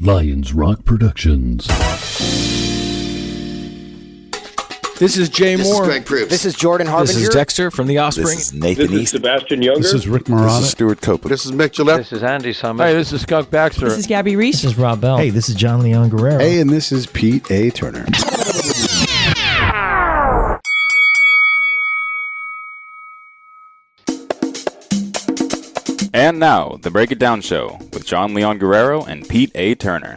Lions Rock Productions. This is Jay Moore. This is Greg Proops. This is Jordan Harbinger. This is Dexter from The Offspring. This is Nathan This is East. Sebastian Younger. This is Rick Marotta. This is Stuart Copeland. This is Mick Gillette. This is Andy Summers. Hey, this is Skunk Baxter. This is Gabby Reese. This is Rob Bell. Hey, this is John Leon Guerrero. Hey, and this is Pete A. Turner. And now, the Break It Down Show with John Leon Guerrero and Pete A. Turner.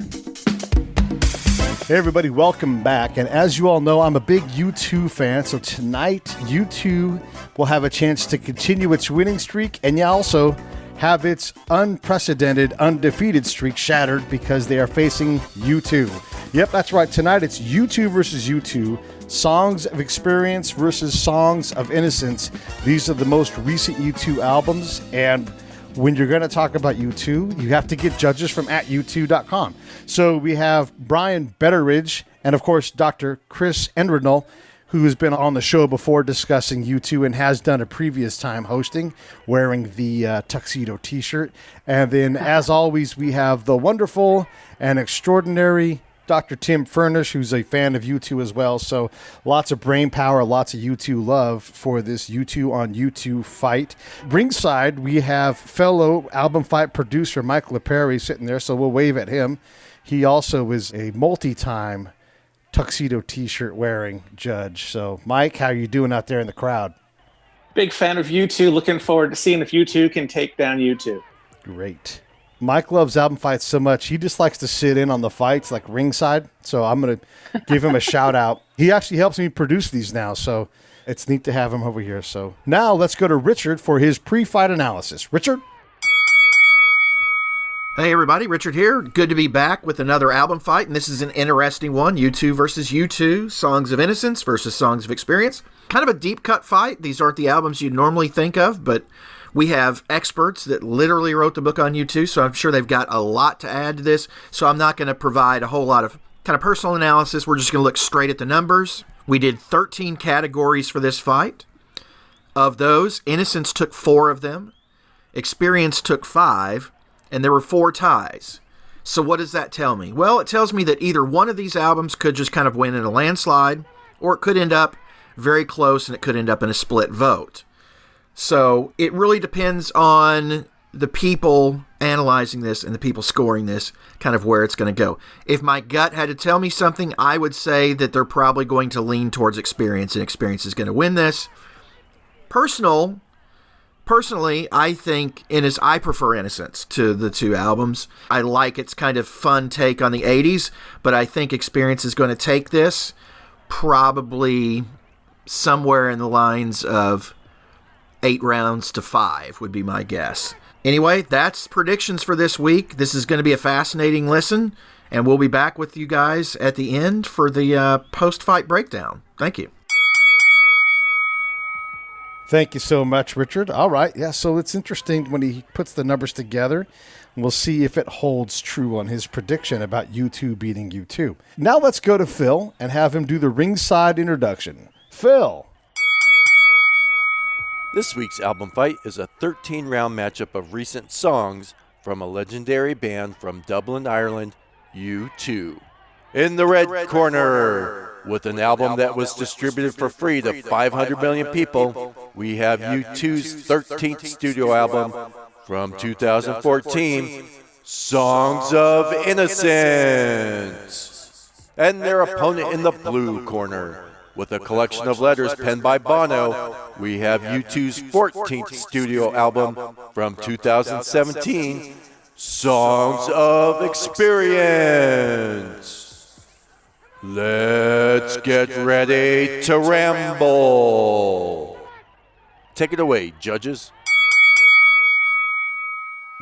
Hey everybody, welcome back. And as you all know, I'm a big U2 fan, so tonight U2 will have a chance to continue its winning streak and also have its unprecedented, undefeated streak shattered because they are facing U2. Yep, that's right. Tonight it's U2 versus U2. Songs of Experience versus Songs of Innocence. These are the most recent U2 albums, and when you're going to talk about U2, you have to get judges from @u2.com. So we have Brian Betteridge and, of course, Dr. Chris Endrinal, who has been on the show before discussing U2 and has done a previous time hosting, wearing the tuxedo T-shirt. And then, as always, we have the wonderful and extraordinary Dr. Tim Furnish, who's a fan of U2 as well. So lots of brain power, lots of U2 love for this U2 on U2 fight. Ringside, we have fellow Album Fight producer Mike Lipari sitting there, so we'll wave at him. He also is a multi-time tuxedo T-shirt wearing judge. So, Mike, how are you doing out there in the crowd? Big fan of U2. Looking forward to seeing if U2 can take down U2. Great. Mike loves album fights so much, he just likes to sit in on the fights like ringside. So I'm going to give him a shout out. He actually helps me produce these now, so it's neat to have him over here. So now let's go to Richard for his pre-fight analysis. Richard? Hey everybody, Richard here. Good to be back with another album fight, and this is an interesting one. U2 versus U2, Songs of Innocence versus Songs of Experience. Kind of a deep cut fight. These aren't the albums you'd normally think of, but we have experts that literally wrote the book on U2, so I'm sure they've got a lot to add to this. So I'm not going to provide a whole lot of kind of personal analysis. We're just going to look straight at the numbers. We did 13 categories for this fight. Of those, Innocence took 4 of them. Experience took 5. And there were 4 ties. So what does that tell me? Well, it tells me that either one of these albums could just kind of win in a landslide, or it could end up very close and it could end up in a split vote. So it really depends on the people analyzing this and the people scoring this, kind of where it's going to go. If my gut had to tell me something, I would say that they're probably going to lean towards Experience, and Experience is going to win this. Personally, I think I prefer Innocence to the 2 albums. I like its kind of fun take on the 80s, but I think Experience is going to take this probably somewhere in the lines of 8 rounds to 5 would be my guess. Anyway, that's predictions for this week. This is going to be a fascinating listen, and we'll be back with you guys at the end for the post-fight breakdown. Thank you. Thank you so much, Richard. All right. Yeah, so it's interesting when he puts the numbers together. We'll see if it holds true on his prediction about U2 beating U2. Now let's go to Phil and have him do the ringside introduction. Phil. This week's album fight is a 13-round matchup of recent songs from a legendary band from Dublin, Ireland, U2. In the red corner, with an album that was distributed for free to 500 million people, we have U2's 13th studio album from 2014, Songs of Innocence. And their opponent in the blue corner, with a collection of letters penned by Bono, we have U2's 14th studio album from 2017, Songs of Experience. Let's get ready to ramble. Take it away, judges.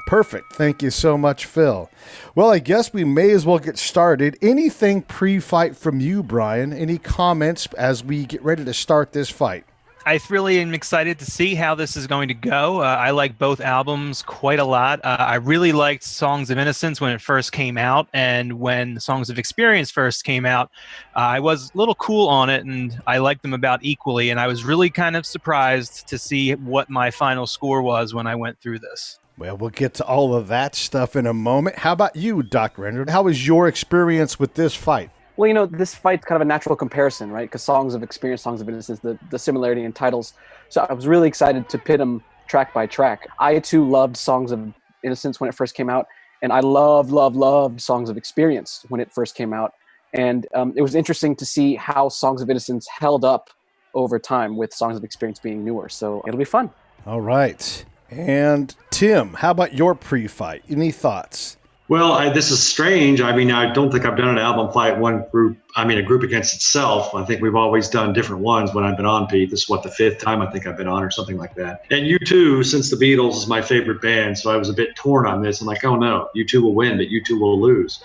Perfect. Thank you so much, Phil. Well, I guess we may as well get started. Anything pre-fight from you, Brian? Any comments as we get ready to start this fight? I really am excited to see how this is going to go. I like both albums quite a lot. I really liked Songs of Innocence when it first came out, and when Songs of Experience first came out, I was a little cool on it, and I liked them about equally, and I was really kind of surprised to see what my final score was when I went through this. Well, we'll get to all of that stuff in a moment. How about you, Dr. Endrin? How was your experience with this fight? Well, this fight's kind of a natural comparison, right? Because Songs of Experience, Songs of Innocence, the similarity in titles. So I was really excited to pit them track by track. I, too, loved Songs of Innocence when it first came out. And I loved Songs of Experience when it first came out. And it was interesting to see how Songs of Innocence held up over time with Songs of Experience being newer. So it'll be fun. All right. And Tim, how about your pre-fight? Any thoughts? Well, this is strange. I mean, I don't think I've done an album fight a group against itself. I think we've always done different ones when I've been on, Pete. This is the fifth time I think I've been on or something like that. And U2, since the Beatles, is my favorite band, so I was a bit torn on this. I'm like, oh no, U2 will win, but U2 will lose.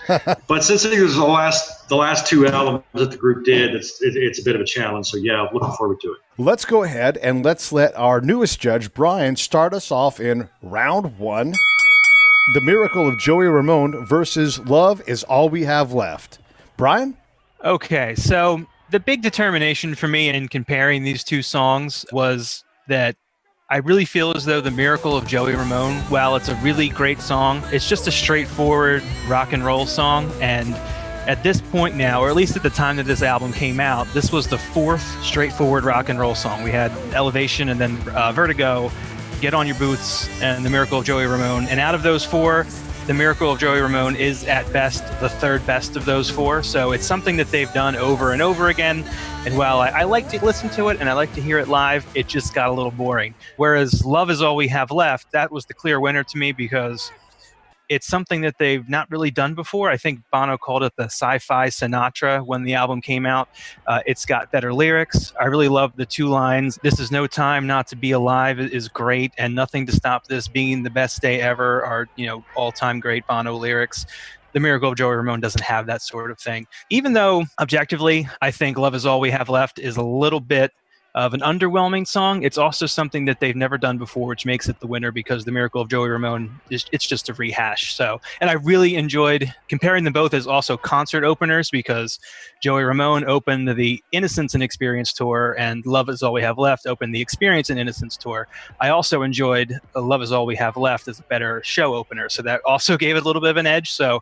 But since it was the last two albums that the group did, it's a bit of a challenge. So yeah, looking forward to it. Let's go ahead and let's let our newest judge, Brian, start us off in round one. The Miracle of Joey Ramone versus Love Is All We Have Left. Brian? Okay, so the big determination for me in comparing these two songs was that I really feel as though The Miracle of Joey Ramone, while it's a really great song, it's just a straightforward rock and roll song. And at this point now, or at least at the time that this album came out, this was the fourth straightforward rock and roll song. We had Elevation and then Vertigo, Get On Your Boots, and The Miracle of Joey Ramone. And out of those four, The Miracle of Joey Ramone is at best the third best of those four. So it's something that they've done over and over again. And while I like to listen to it and I like to hear it live, it just got a little boring. Whereas Love Is All We Have Left, that was the clear winner to me because it's something that they've not really done before. I think Bono called it the sci-fi Sinatra when the album came out. It's got better lyrics. I really love the two lines. This is no time not to be alive is great, and nothing to stop this being the best day ever are, all-time great Bono lyrics. The Miracle of Joey Ramone doesn't have that sort of thing. Even though, objectively, I think Love Is All We Have Left is a little bit of an underwhelming song, it's also something that they've never done before, which makes it the winner because The Miracle of Joey Ramone it's just a rehash. So, and I really enjoyed comparing them both as also concert openers because Joey Ramone opened the Innocence and Experience tour and Love Is All We Have Left opened the Experience and Innocence tour. I also enjoyed Love Is All We Have Left as a better show opener, so that also gave it a little bit of an edge. So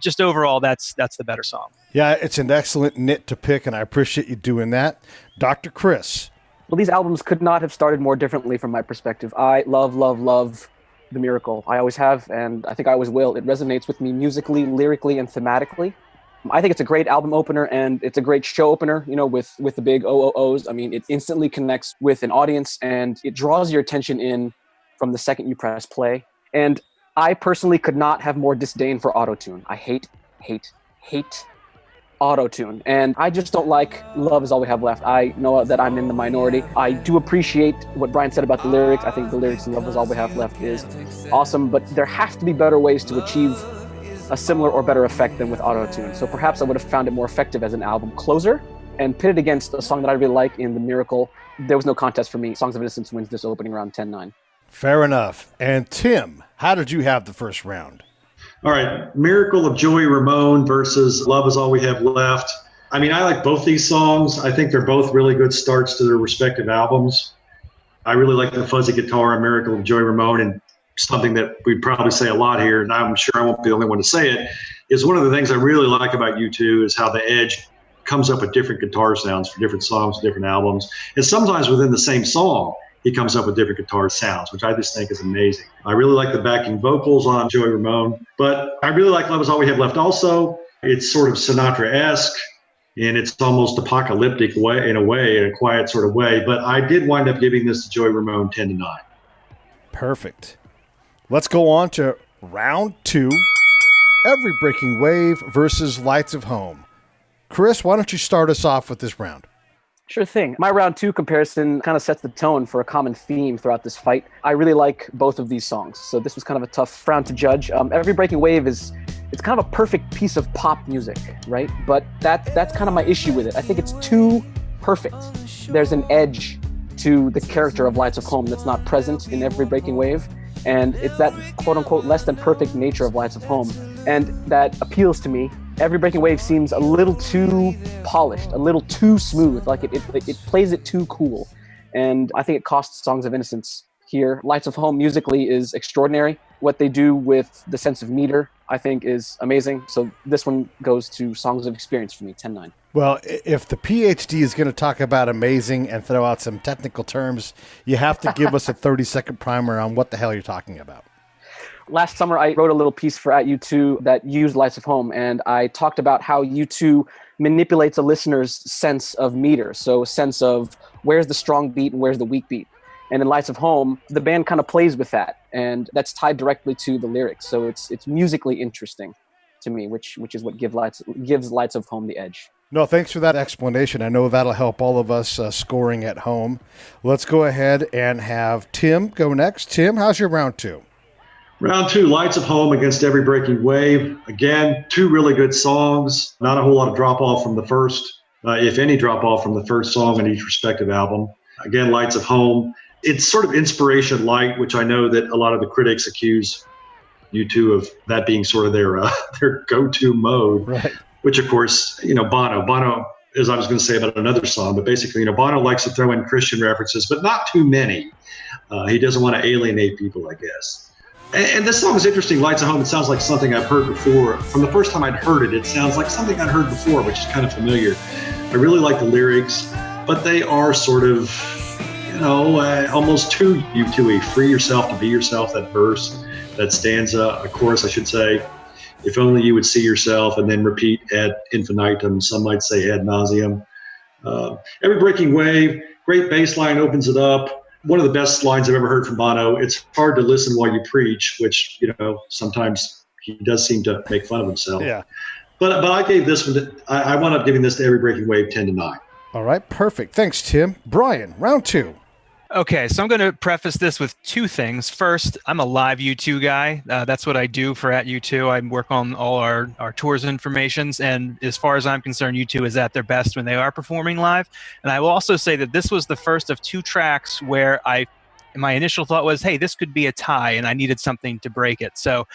just overall, that's the better song. Yeah, it's an excellent nit to pick, and I appreciate you doing that. Dr. Chris. Well, these albums could not have started more differently from my perspective. I love The Miracle. I always have, and I think I always will. It resonates with me musically, lyrically, and thematically. I think it's a great album opener, and it's a great show opener, with the big OOOs. I mean, it instantly connects with an audience, and it draws your attention in from the second you press play. And I personally could not have more disdain for autotune. I hate auto-tune, and I just don't like Love Is All We Have Left. I know that I'm in the minority. I do appreciate what Brian said about the lyrics. I think the lyrics in Love Is All We Have Left is awesome, but there have to be better ways to achieve a similar or better effect than with auto-tune. So perhaps I would have found it more effective as an album closer and pitted against a song that I really like in The Miracle. There was no contest for me. Songs of Innocence wins this opening round 10-9. Fair enough. And Tim, how did you have the first round? All right, Miracle of Joey Ramone versus Love Is All We Have Left. I mean, I like both these songs. I think they're both really good starts to their respective albums. I really like the fuzzy guitar on Miracle of Joey Ramone, and something that we'd probably say a lot here, and I'm sure I won't be the only one to say it, is one of the things I really like about U2 is how the Edge comes up with different guitar sounds for different songs, different albums, and sometimes within the same song, he comes up with different guitar sounds, which I just think is amazing. I really like the backing vocals on Joey Ramone, but I really like Love Is All We Have Left also. It's sort of Sinatra-esque, and it's almost apocalyptic in a quiet sort of way, but I did wind up giving this to Joey Ramone 10-9. Perfect. Let's go on to round two, Every Breaking Wave versus Lights of Home. Chris, why don't you start us off with this round? Sure thing. My round two comparison kind of sets the tone for a common theme throughout this fight. I really like both of these songs, so this was kind of a tough round to judge. Every Breaking Wave it's kind of a perfect piece of pop music, right? But that's kind of my issue with it. I think it's too perfect. There's an edge to the character of Lights of Home that's not present in Every Breaking Wave, and it's that quote-unquote less than perfect nature of Lights of Home, and that appeals to me. Every Breaking Wave seems a little too polished, a little too smooth, like it plays it too cool. And I think it costs Songs of Innocence here. Lights of Home musically is extraordinary. What they do with the sense of meter, I think, is amazing. So this one goes to Songs of Experience for me, 10-9. Well, if the PhD is going to talk about amazing and throw out some technical terms, you have to give us a 30-second primer on what the hell you're talking about. Last summer, I wrote a little piece for at U2 that used Lights of Home, and I talked about how U2 manipulates a listener's sense of meter, so a sense of where's the strong beat and where's the weak beat. And in Lights of Home, the band kind of plays with that, and that's tied directly to the lyrics. So it's musically interesting to me, which is what gives Lights of Home the edge. No, thanks for that explanation. I know that'll help all of us scoring at home. Let's go ahead and have Tim go next. Tim, how's your round two? Round two, Lights of Home against Every Breaking Wave. Again, two really good songs. Not a whole lot of drop-off from the first, if any drop-off from the first song in each respective album. Again, Lights of Home. It's sort of inspiration light, which I know that a lot of the critics accuse U2 of that being sort of their go-to mode. Right. Which, of course, Bono, as I was going to say about another song, but basically, Bono likes to throw in Christian references, but not too many. He doesn't want to alienate people, I guess. And this song is interesting, Lights of Home. It sounds like something I've heard before. From the first time I'd heard it, it sounds like something I'd heard before, which is kind of familiar. I really like the lyrics, but they are sort of, almost too U2-y. Free yourself to be yourself, that verse, that stanza, a chorus, I should say. If only you would see yourself, and then repeat ad infinitum, some might say ad nauseum. Every Breaking Wave, great bass line, opens it up. One of the best lines I've ever heard from Bono. It's hard to listen while you preach, which, sometimes he does seem to make fun of himself. Yeah. But I gave this one, I wound up giving this to Every Breaking Wave 10-9. All right, perfect. Thanks, Tim. Brian, round two. Okay, so I'm going to preface this with two things. First, I'm a live U2 guy. That's what I do for at U2. I work on all our tours informations, and as far as I'm concerned, U2 is at their best when they are performing live. And I will also say that this was the first of two tracks where my initial thought was, hey, this could be a tie, and I needed something to break it. So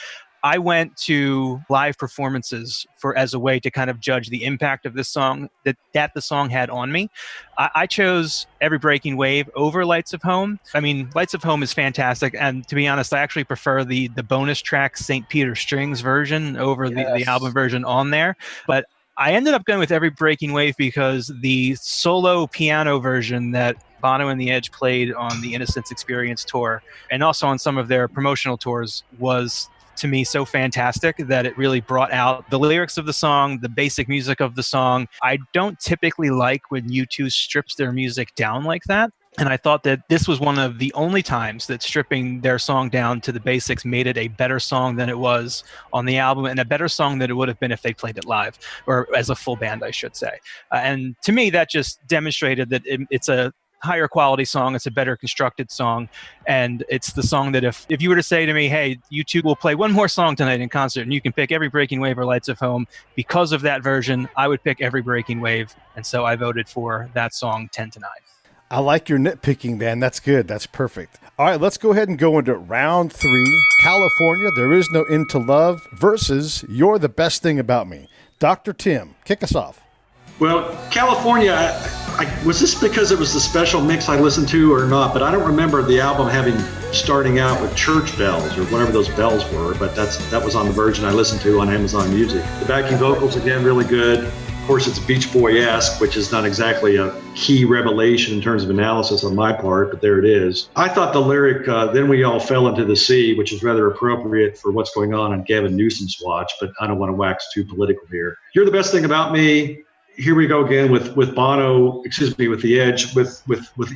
I went to live performances as a way to kind of judge the impact of this song that the song had on me. I chose Every Breaking Wave over Lights of Home. I mean, Lights of Home is fantastic, and to be honest, I actually prefer the bonus track St. Peter Strings version over the album version on there. But I ended up going with Every Breaking Wave because the solo piano version that Bono and The Edge played on the Innocence Experience tour, and also on some of their promotional tours, was to me so fantastic that it really brought out the lyrics of the song, the basic music of the song. I don't typically like when U2 strips their music down like that. And I thought that this was one of the only times that stripping their song down to the basics made it a better song than it was on the album, and a better song than it would have been if they played it live, or as a full band, I should say. And to me, that just demonstrated that it's a higher quality song. It's a better constructed song. And it's the song that if you were to say to me, hey, U2 will play one more song tonight in concert and you can pick Every Breaking Wave or Lights of Home, because of that version, I would pick Every Breaking Wave. And so I voted for that song 10-9. I like your nitpicking, man. That's good. That's perfect. All right, let's go ahead and go into round three. California, There Is No End to Love versus You're the Best Thing About Me. Dr. Tim, kick us off. Well, California, was this because it was the special mix I listened to or not? But I don't remember the album starting out with church bells or whatever those bells were. But that was on the version I listened to on Amazon Music. The backing vocals, again, really good. Of course, it's Beach Boy-esque, which is not exactly a key revelation in terms of analysis on my part, but there it is. I thought the lyric, Then We All Fell Into the Sea, which is rather appropriate for what's going on Gavin Newsom's watch, but I don't want to wax too political here. You're the Best Thing About Me. Here we go again with Bono, with The Edge, with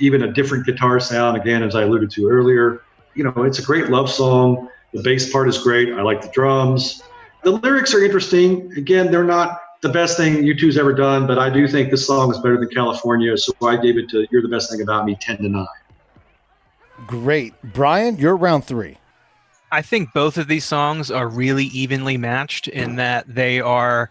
even a different guitar sound, again, as I alluded to earlier. It's a great love song. The bass part is great. I like the drums. The lyrics are interesting. Again, they're not the best thing U2's ever done, but I do think this song is better than California, so I gave it to You're the Best Thing About Me 10-9. Great. Brian, you're round three. I think both of these songs are really evenly matched in that they are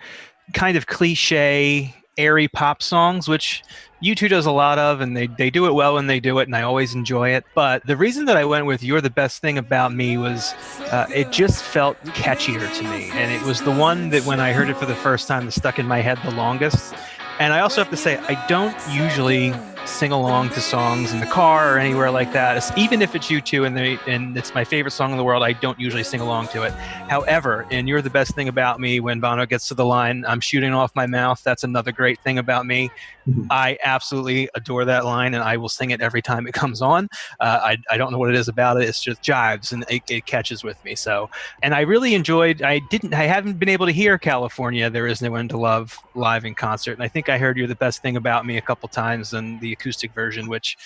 kind of cliche, airy pop songs, which U2 does a lot of, and they do it well when they do it, and I always enjoy it. But the reason that I went with You're the Best Thing About Me was it just felt catchier to me. And it was the one that when I heard it for the first time that stuck in my head the longest. And I also have to say, I don't usually sing along to songs in the car or anywhere like that. Even if it's U2 and it's my favorite song in the world, I don't usually sing along to it. However, in You're the Best Thing About Me, when Bono gets to the line, I'm shooting off my mouth, that's another great thing about me. I absolutely adore that line, and I will sing it every time it comes on. I don't know what it is about it. It's just jives, and it catches with me. So, and I really enjoyed. I haven't been able to hear California, There Is No End to Love live in concert, and I think I heard You're the Best Thing About Me a couple times in the acoustic version, which,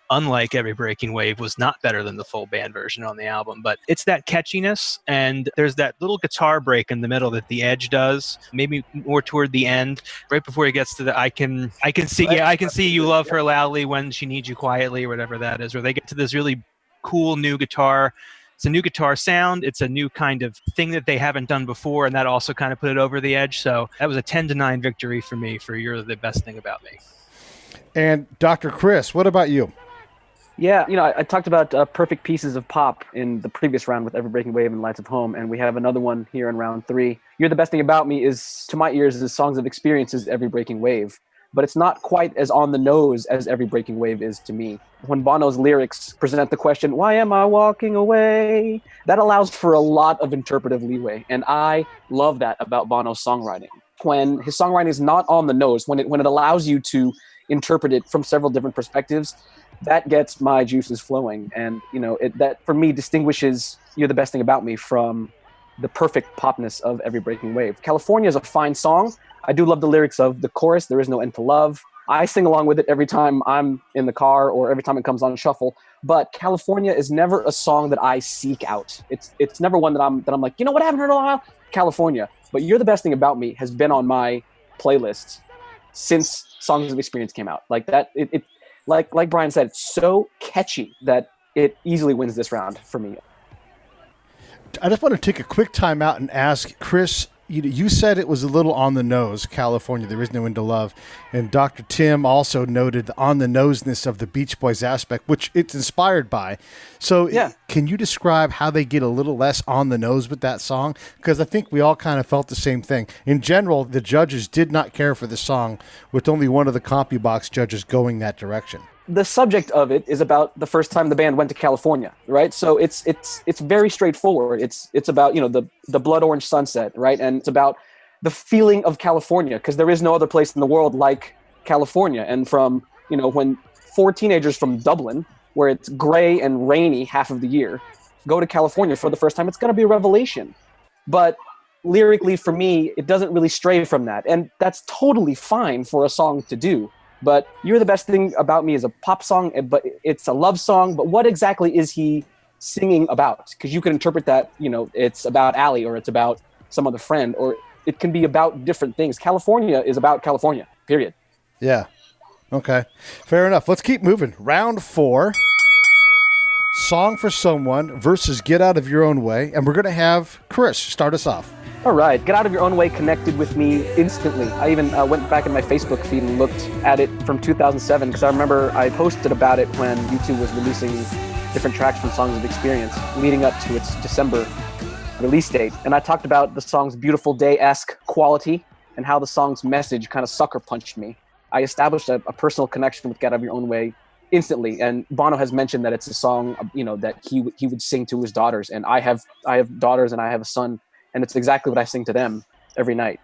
unlike Every Breaking Wave, was not better than the full band version on the album. But it's that catchiness, and there's that little guitar break in the middle that the Edge does, maybe more toward the end, right before he gets to the I can see you love her loudly when she needs you quietly, or whatever that is, where they get to this really cool new guitar. It's a new guitar sound. It's a new kind of thing that they haven't done before, and that also kind of put it over the edge. So that was a 10-9 victory for me for You're the Best Thing About Me. And Dr. Chris, what about you? Yeah, I talked about perfect pieces of pop in the previous round with Every Breaking Wave and Lights of Home, and we have another one here in round 3. You're the Best Thing About Me is, to my ears, is Songs of Experience's Every Breaking Wave, but it's not quite as on the nose as Every Breaking Wave is to me. When Bono's lyrics present the question, why am I walking away? That allows for a lot of interpretive leeway, and I love that about Bono's songwriting. When his songwriting is not on the nose, when it allows you to interpret it from several different perspectives, that gets my juices flowing. And, that for me distinguishes You're the Best Thing About Me from the perfect popness of Every Breaking Wave. California is a fine song. I do love the lyrics of the chorus, There Is No End to Love. I sing along with it every time I'm in the car or every time it comes on shuffle. But California is never a song that I seek out. It's never one that I'm like, you know what I haven't heard in a while? California. But You're the Best Thing About Me has been on my playlist since Songs of Experience came out. Like that, like Brian said, it's so catchy that it easily wins this round for me. I just want to take a quick time out and ask Chris, you said it was a little on the nose, California, There Is No End to Love. And Dr. Tim also noted the on the noseness of the Beach Boys aspect, which it's inspired by. So yeah. Can you describe how they get a little less on the nose with that song? Because I think we all kind of felt the same thing. In general, the judges did not care for the song, with only one of the CompuBox judges going that direction. The subject of it is about the first time the band went to California, right? So it's very straightforward. It's about, the blood orange sunset, right? And it's about the feeling of California, because there is no other place in the world like California. And from, when 4 teenagers from Dublin, where it's gray and rainy half of the year, go to California for the first time, it's going to be a revelation. But lyrically, for me, it doesn't really stray from that. And that's totally fine for a song to do. But You're the Best Thing About Me is a pop song, but it's a love song. But what exactly is he singing about? Because you can interpret that, it's about Allie, or it's about some other friend, or it can be about different things. California is about California, period. Yeah. Okay. Fair enough. Let's keep moving. Round 4, Song for Someone versus Get Out of Your Own Way. And we're going to have Chris start us off. All right, Get Out of Your Own Way connected with me instantly. I even went back in my Facebook feed and looked at it from 2007, because I remember I posted about it when U2 was releasing different tracks from Songs of Experience leading up to its December release date. And I talked about the song's Beautiful Day-esque quality and how the song's message kind of sucker punched me. I established a personal connection with Get Out of Your Own Way instantly. And Bono has mentioned that it's a song, that he would sing to his daughters. And I have daughters and I have a son. And it's exactly what I sing to them every night.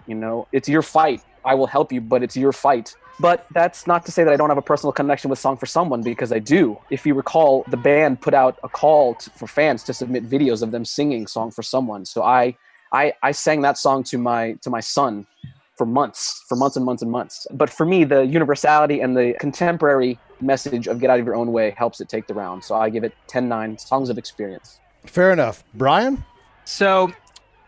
It's your fight. I will help you, but it's your fight. But that's not to say that I don't have a personal connection with Song for Someone, because I do. If you recall, the band put out a call for fans to submit videos of them singing Song for Someone. So I sang that song to my son for months and months and months. But for me, the universality and the contemporary message of Get Out of Your Own Way helps it take the round. So I give it 10-9, Songs of Experience. Fair enough. Brian? So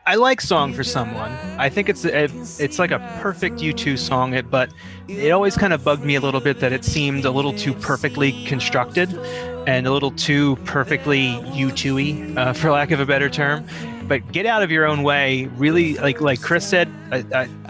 I like Song for Someone. I think it's like a perfect U2 song, but it always kind of bugged me a little bit that it seemed a little too perfectly constructed and a little too perfectly U2-y, for lack of a better term. But Get Out of Your Own Way, really, like Chris said,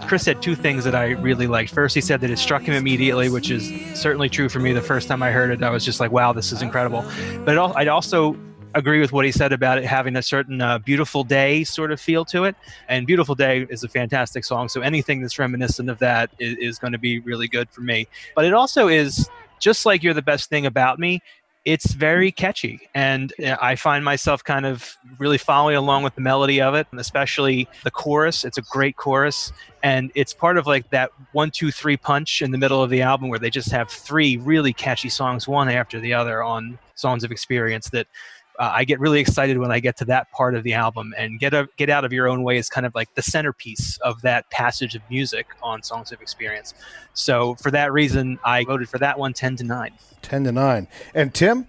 Chris said 2 things that I really liked. First, he said that it struck him immediately, which is certainly true for me. The first time I heard it, I was just like, wow, this is incredible. But I'd also agree with what he said about it having a certain Beautiful Day sort of feel to it. And Beautiful Day is a fantastic song, so anything that's reminiscent of that is going to be really good for me. But it also is just like You're the Best Thing About Me, it's very catchy. And I find myself kind of really following along with the melody of it, and especially the chorus. It's a great chorus. And it's part of like that 1, 2, 3 punch in the middle of the album where they just have 3 really catchy songs, one after the other on Songs of Experience that I get really excited when I get to that part of the album. And Get Out of Your Own Way is kind of like the centerpiece of that passage of music on Songs of Experience. So for that reason, I voted for that one 10-9. 10-9. And Tim?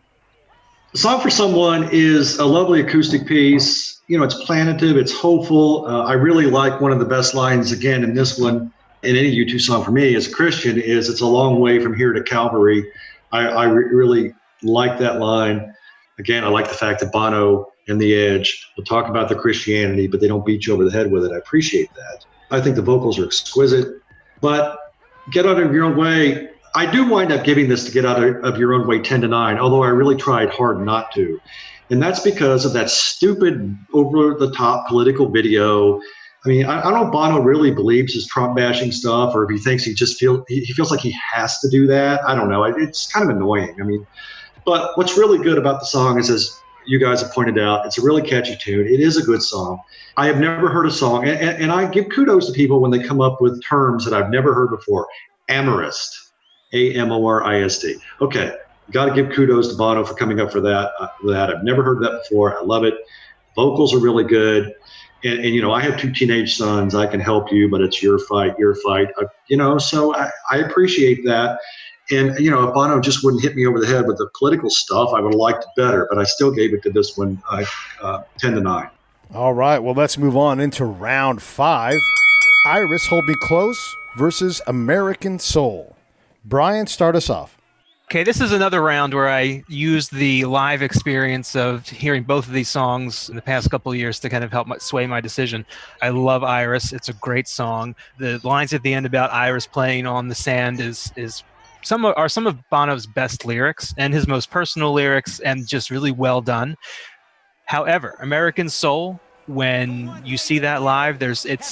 Song for Someone is a lovely acoustic piece. You know, it's plaintive, it's hopeful. I really like one of the best lines, again, in this one, in any U2 song for me as a Christian, is it's a long way from here to Calvary. I really like that line. Again, I like the fact that Bono and The Edge will talk about the Christianity, but they don't beat you over the head with it. I appreciate that. I think the vocals are exquisite. But Get Out of Your Own Way, I do wind up giving this to Get Out of Your Own Way 10-9, although I really tried hard not to. And that's because of that stupid, over-the-top political video. I mean, I don't know if Bono really believes his Trump-bashing stuff, or if he thinks he feels like he has to do that. I don't know. It's kind of annoying. I mean, but what's really good about the song is, as you guys have pointed out, it's a really catchy tune. It is a good song. I have never heard a song, and I give kudos to people when they come up with terms that I've never heard before. Amorist, Amorist. Okay, got to give kudos to Bono for coming up for that. I've never heard that before. I love it. Vocals are really good. And you know, I have 2 teenage sons. I can help you, but it's your fight. So I appreciate that. And, you know, if Bono just wouldn't hit me over the head with the political stuff, I would have liked it better. But I still gave it to this one 10-9. All right. Well, let's move on into round 5. Iris, Hold Me Close versus American Soul. Brian, start us off. Okay, this is another round where I used the live experience of hearing both of these songs in the past couple of years to kind of help sway my decision. I love Iris. It's a great song. The lines at the end about Iris playing on the sand is some of Bono's best lyrics and his most personal lyrics, and just really well done. However, American Soul, when you see that live,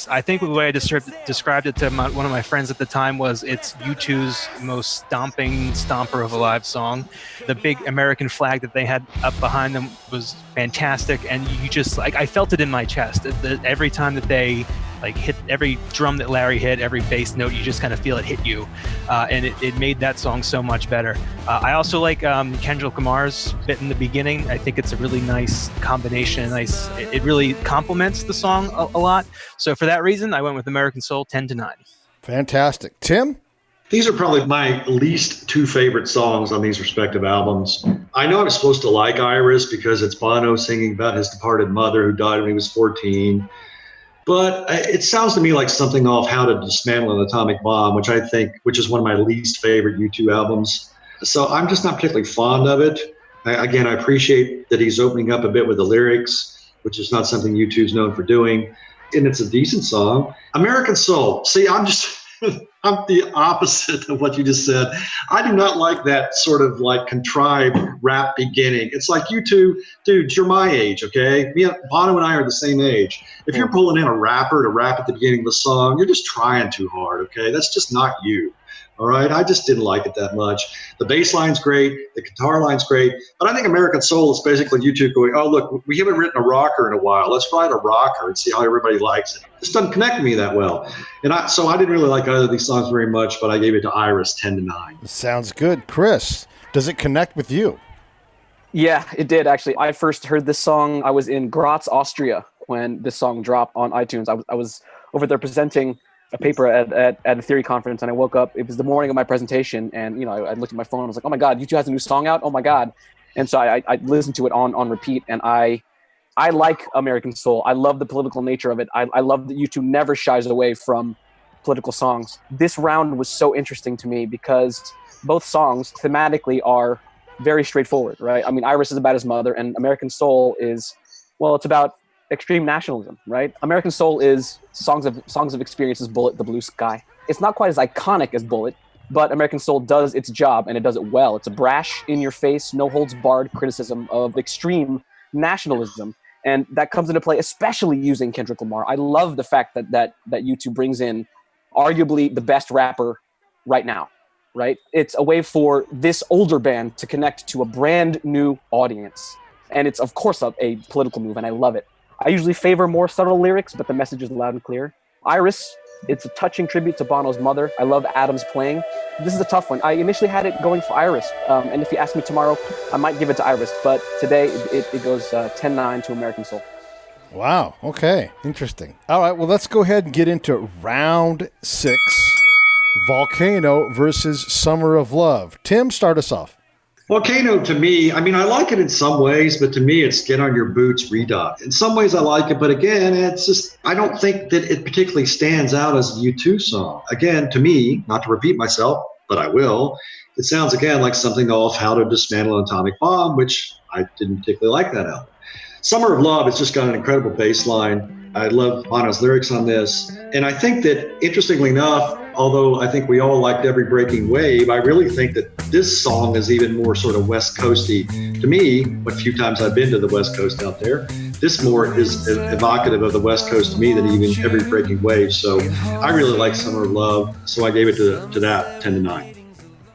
I think the way I described it to one of my friends at the time was it's U2's most stomper of a live song. The big American flag that they had up behind them was fantastic, and you just I felt it in my chest. Every time that they hit every drum that Larry hit, every bass note, you just kind of feel it hit you, and it made that song so much better. I also like Kendrick Lamar's bit in the beginning. I think it's a really nice combination. It really complements the song a lot. So for that reason, I went with American Soul 10-9. Fantastic. Tim? These are probably my least 2 favorite songs on these respective albums. I know I'm supposed to like Iris because it's Bono singing about his departed mother who died when he was 14. But it sounds to me like something off How to Dismantle an Atomic Bomb, which is one of my least favorite U2 albums. So I'm just not particularly fond of it. I appreciate that he's opening up a bit with the lyrics, which is not something U2's known for doing. And it's a decent song. American Soul. See, I'm the opposite of what you just said. I do not like that sort of like contrived rap beginning. It's like U2, dude, you're my age, okay? Bono and I are the same age. If you're pulling in a rapper to rap at the beginning of the song, you're just trying too hard, okay? That's just not you. All right, I just didn't like it that much. The bass line's great, the guitar line's great, but I think American Soul is basically U2 going, oh, look, we haven't written a rocker in a while. Let's write a rocker and see how everybody likes it. This doesn't connect with me that well. So I didn't really like either of these songs very much, but I gave it to Iris 10-9. Sounds good. Chris, does it connect with you? Yeah, it did, actually. I first heard this song, I was in Graz, Austria, when this song dropped on iTunes. I was over there presenting a paper at a theory conference, and I woke up. It was the morning of my presentation, and I looked at my phone. I was like, "Oh my God, U2 has a new song out! Oh my God!" And so I listened to it on repeat, and I like American Soul. I love the political nature of it. I love that U2 never shies away from political songs. This round was so interesting to me because both songs thematically are very straightforward, right? I mean, Iris is about his mother, and American Soul is, well, it's about extreme nationalism, right? American Soul is Songs of Experience's Bullet, the Blue Sky. It's not quite as iconic as Bullet, but American Soul does its job, and it does it well. It's a brash, in-your-face, no-holds-barred criticism of extreme nationalism, and that comes into play, especially using Kendrick Lamar. I love the fact that U2 brings in arguably the best rapper right now. right? It's a way for this older band to connect to a brand new audience. And it's, of course, a political move, and I love it. I usually favor more subtle lyrics, but the message is loud and clear. Iris, it's a touching tribute to Bono's mother. I love Adam's playing. This is a tough one. I initially had it going for Iris, and if you ask me tomorrow, I might give it to Iris, but today it goes 10-9 to American Soul. Wow. Okay. Interesting. All right. Well, let's go ahead and get into round 6. Volcano versus Summer of Love. Tim, start us off. Volcano, to me, I mean, I like it in some ways, but to me, it's Get on Your Boots redone. In some ways, I like it, but again, it's just, I don't think that it particularly stands out as a U2 song. Again, to me, not to repeat myself, but I will, it sounds again like something off How to Dismantle an Atomic Bomb, which I didn't particularly like that album. Summer of Love has just got an incredible bass line. I love Bono's lyrics on this. And I think that, interestingly enough, although I think we all liked Every Breaking Wave, I really think that this song is even more sort of West Coasty. To me, what few times I've been to the West Coast out there, this more is evocative of the West Coast to me than even Every Breaking Wave. So I really like Summer of Love, so I gave it to that 10-9.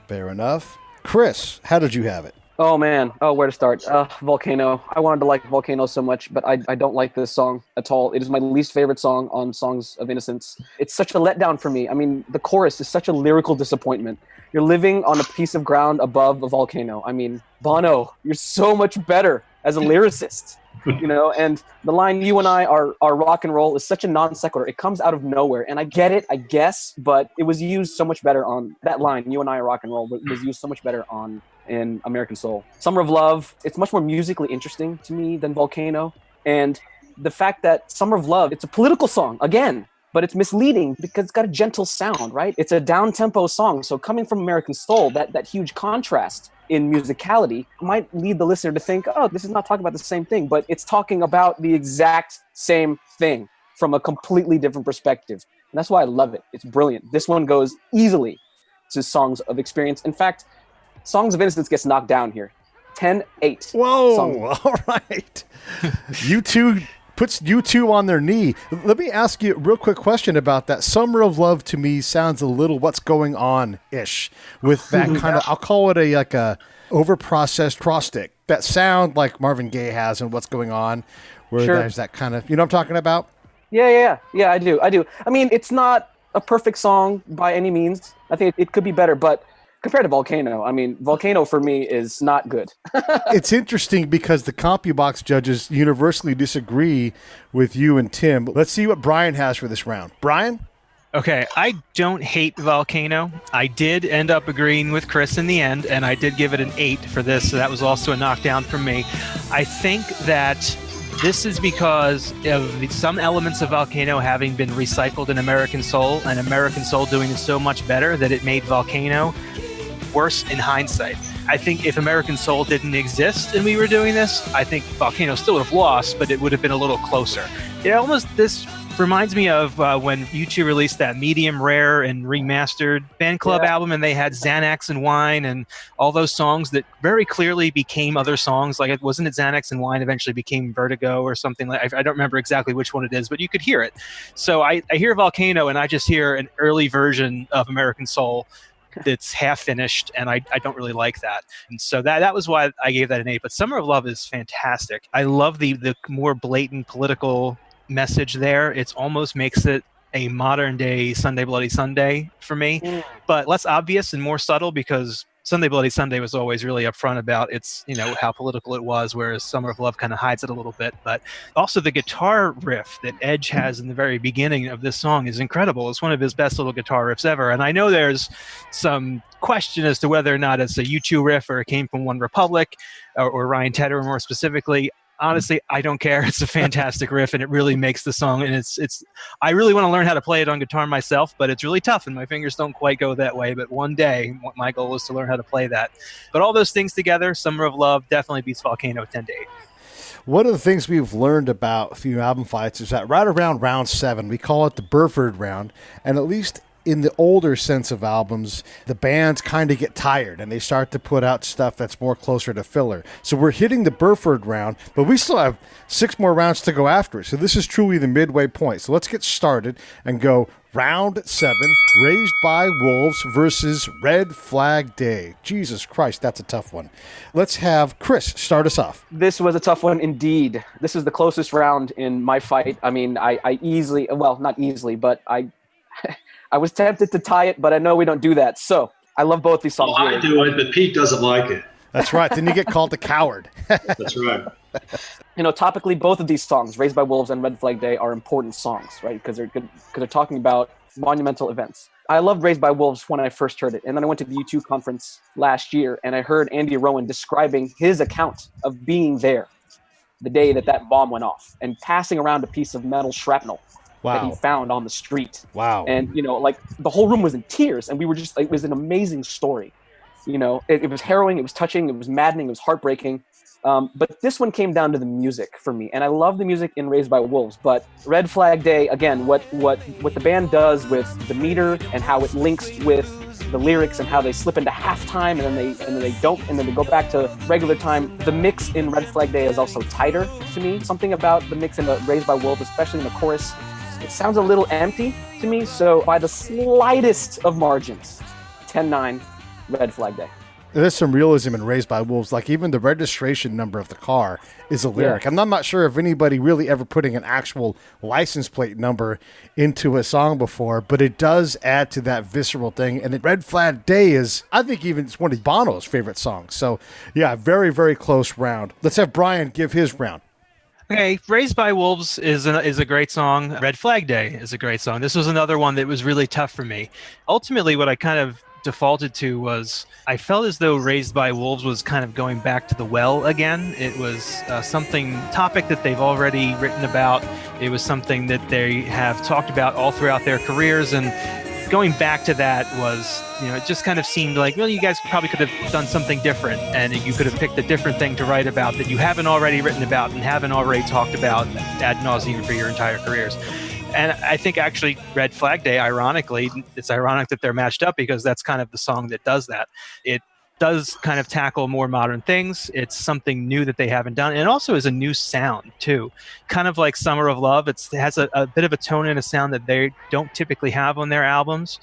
Fair enough. Chris, how did you have it? Oh, man. Oh, where to start? Volcano. I wanted to like Volcano so much, but I don't like this song at all. It is my least favorite song on Songs of Innocence. It's such a letdown for me. I mean, the chorus is such a lyrical disappointment. You're living on a piece of ground above a volcano. I mean, Bono, you're so much better as a lyricist. You know, and the line "You and I are rock and roll" is such a non sequitur. It comes out of nowhere, and I get it, I guess, but it was used so much better on that line. "You and I are rock and roll" was used so much better in American Soul. Summer of Love, it's much more musically interesting to me than Volcano, and the fact that Summer of Love, it's a political song again, but it's misleading because it's got a gentle sound, right? It's a down-tempo song, so coming from American Soul, that huge contrast in musicality might lead the listener to think, oh, this is not talking about the same thing, but it's talking about the exact same thing from a completely different perspective. And that's why I love it. It's brilliant. This one goes easily to Songs of Experience. In fact, Songs of Innocence gets knocked down here. 10-8. Whoa, all right. U2 puts U2 on their knee. Let me ask you a real quick question about that. Summer of Love to me sounds a little What's Going On-ish with that kind of, I'll call it a over-processed cross-stick. That sound like Marvin Gaye has in What's Going On, where there's that kind of, you know what I'm talking about? Yeah, I do. I mean, it's not a perfect song by any means. I think it could be better, but compared to Volcano, I mean, Volcano for me is not good. It's interesting because the CompuBox judges universally disagree with you and Tim. Let's see what Brian has for this round. Brian? Okay, I don't hate Volcano. I did end up agreeing with Chris in the end, and I did give it an 8 for this, so that was also a knockdown for me. I think that this is because of some elements of Volcano having been recycled in American Soul, and American Soul doing it so much better that it made Volcano worse in hindsight. I think if American Soul didn't exist and we were doing this, I think Volcano still would have lost, but it would have been a little closer. This reminds me of when U2 released that medium rare and remastered Fan Club album, and they had Xanax and Wine and all those songs that very clearly became other songs. Like, it wasn't it Xanax and Wine eventually became Vertigo or something like. I don't remember exactly which one it is, but you could hear it. So I hear Volcano and I just hear an early version of American Soul that's half finished, and I don't really like that. And so that was why I gave that an 8. But Summer of Love is fantastic. I love the more blatant political message there. It almost makes it a modern day Sunday Bloody Sunday for me, but less obvious and more subtle, because Sunday Bloody Sunday was always really upfront about its, how political it was, whereas Summer of Love kind of hides it a little bit. But also the guitar riff that Edge has in the very beginning of this song is incredible. It's one of his best little guitar riffs ever. And I know there's some question as to whether or not it's a U2 riff or it came from One Republic or Ryan Tedder more specifically. Honestly, I don't care. It's a fantastic riff, and it really makes the song. And it's. I really want to learn how to play it on guitar myself, but it's really tough, and my fingers don't quite go that way. But one day, my goal is to learn how to play that. But all those things together, Summer of Love definitely beats Volcano 10-8. One of the things we've learned about a few album fights is that right around round 7, we call it the Burford round, and at least in the older sense of albums, the bands kind of get tired and they start to put out stuff that's more closer to filler. So we're hitting the Burford round, but we still have 6 more rounds to go after it. So this is truly the midway point. So let's get started and go round 7, Raised by Wolves versus Red Flag Day. Jesus Christ, that's a tough one. Let's have Chris start us off. This was a tough one indeed. This is the closest round in my fight. I mean, I easily, well, not easily, but I was tempted to tie it, but I know we don't do that. So I love both these songs. Well, I do it, but Pete doesn't like it. That's right. Then you get called a coward. That's right. Topically, both of these songs, Raised by Wolves and Red Flag Day, are important songs, right? Because they're talking about monumental events. I loved Raised by Wolves when I first heard it. And then I went to the U2 conference last year, and I heard Andy Rowan describing his account of being there the day that bomb went off and passing around a piece of metal shrapnel that he found on the street. Wow. And, the whole room was in tears, and we were just, it was an amazing story. It was harrowing, it was touching, it was maddening, it was heartbreaking. But this one came down to the music for me, and I love the music in Raised by Wolves. But Red Flag Day, again, what the band does with the meter and how it links with the lyrics and how they slip into halftime and then they don't, and then they go back to regular time. The mix in Red Flag Day is also tighter to me. Something about the mix in the Raised by Wolves, especially in the chorus, it sounds a little empty to me. So by the slightest of margins, 10-9, Red Flag Day. There's some realism in Raised by Wolves. Like even the registration number of the car is a lyric. Yeah. I'm not sure if anybody really ever putting an actual license plate number into a song before, but it does add to that visceral thing. And Red Flag Day is, I think even it's one of Bono's favorite songs. So yeah, very, very close round. Let's have Brian give his round. Okay, Raised by Wolves is a great song. Red Flag Day is a great song. This was another one that was really tough for me. Ultimately, what I kind of defaulted to was I felt as though Raised by Wolves was kind of going back to the well again. It was topic that they've already written about. It was something that they have talked about all throughout their careers, and going back to that was, it just kind of seemed like, well, you guys probably could have done something different, and you could have picked a different thing to write about that you haven't already written about and haven't already talked about ad nauseum for your entire careers. And I think actually Red Flag Day, ironically, it's ironic that they're matched up because that's kind of the song that does that. It does kind of tackle more modern things. It's something new that they haven't done. And it also is a new sound too. Kind of like Summer of Love. It has a bit of a tone and a sound that they don't typically have on their albums.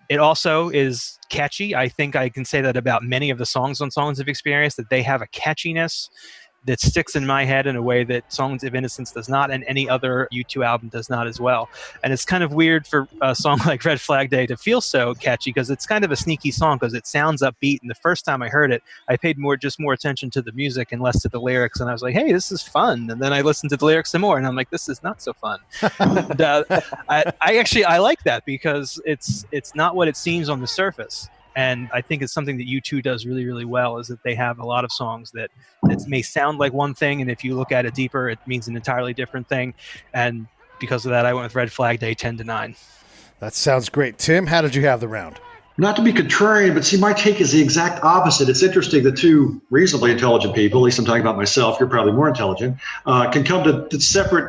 It also is catchy. I think I can say that about many of the songs on Songs of Experience, that they have a catchiness that sticks in my head in a way that Songs of Innocence does not, and any other U2 album does not as well. And it's kind of weird for a song like Red Flag Day to feel so catchy because it's kind of a sneaky song because it sounds upbeat. And the first time I heard it, I paid more attention to the music and less to the lyrics. And I was like, hey, this is fun. And then I listened to the lyrics some more and I'm like, this is not so fun. And, I like that because it's not what it seems on the surface. And I think it's something that U2 does really, really well, is that they have a lot of songs that it may sound like one thing, and if you look at it deeper, it means an entirely different thing. And because of that, I went with Red Flag Day 10-9. That sounds great. Tim, how did you have the round? Not to be contrarian, but see, my take is the exact opposite. It's interesting that two reasonably intelligent people, at least I'm talking about myself, you're probably more intelligent, can come to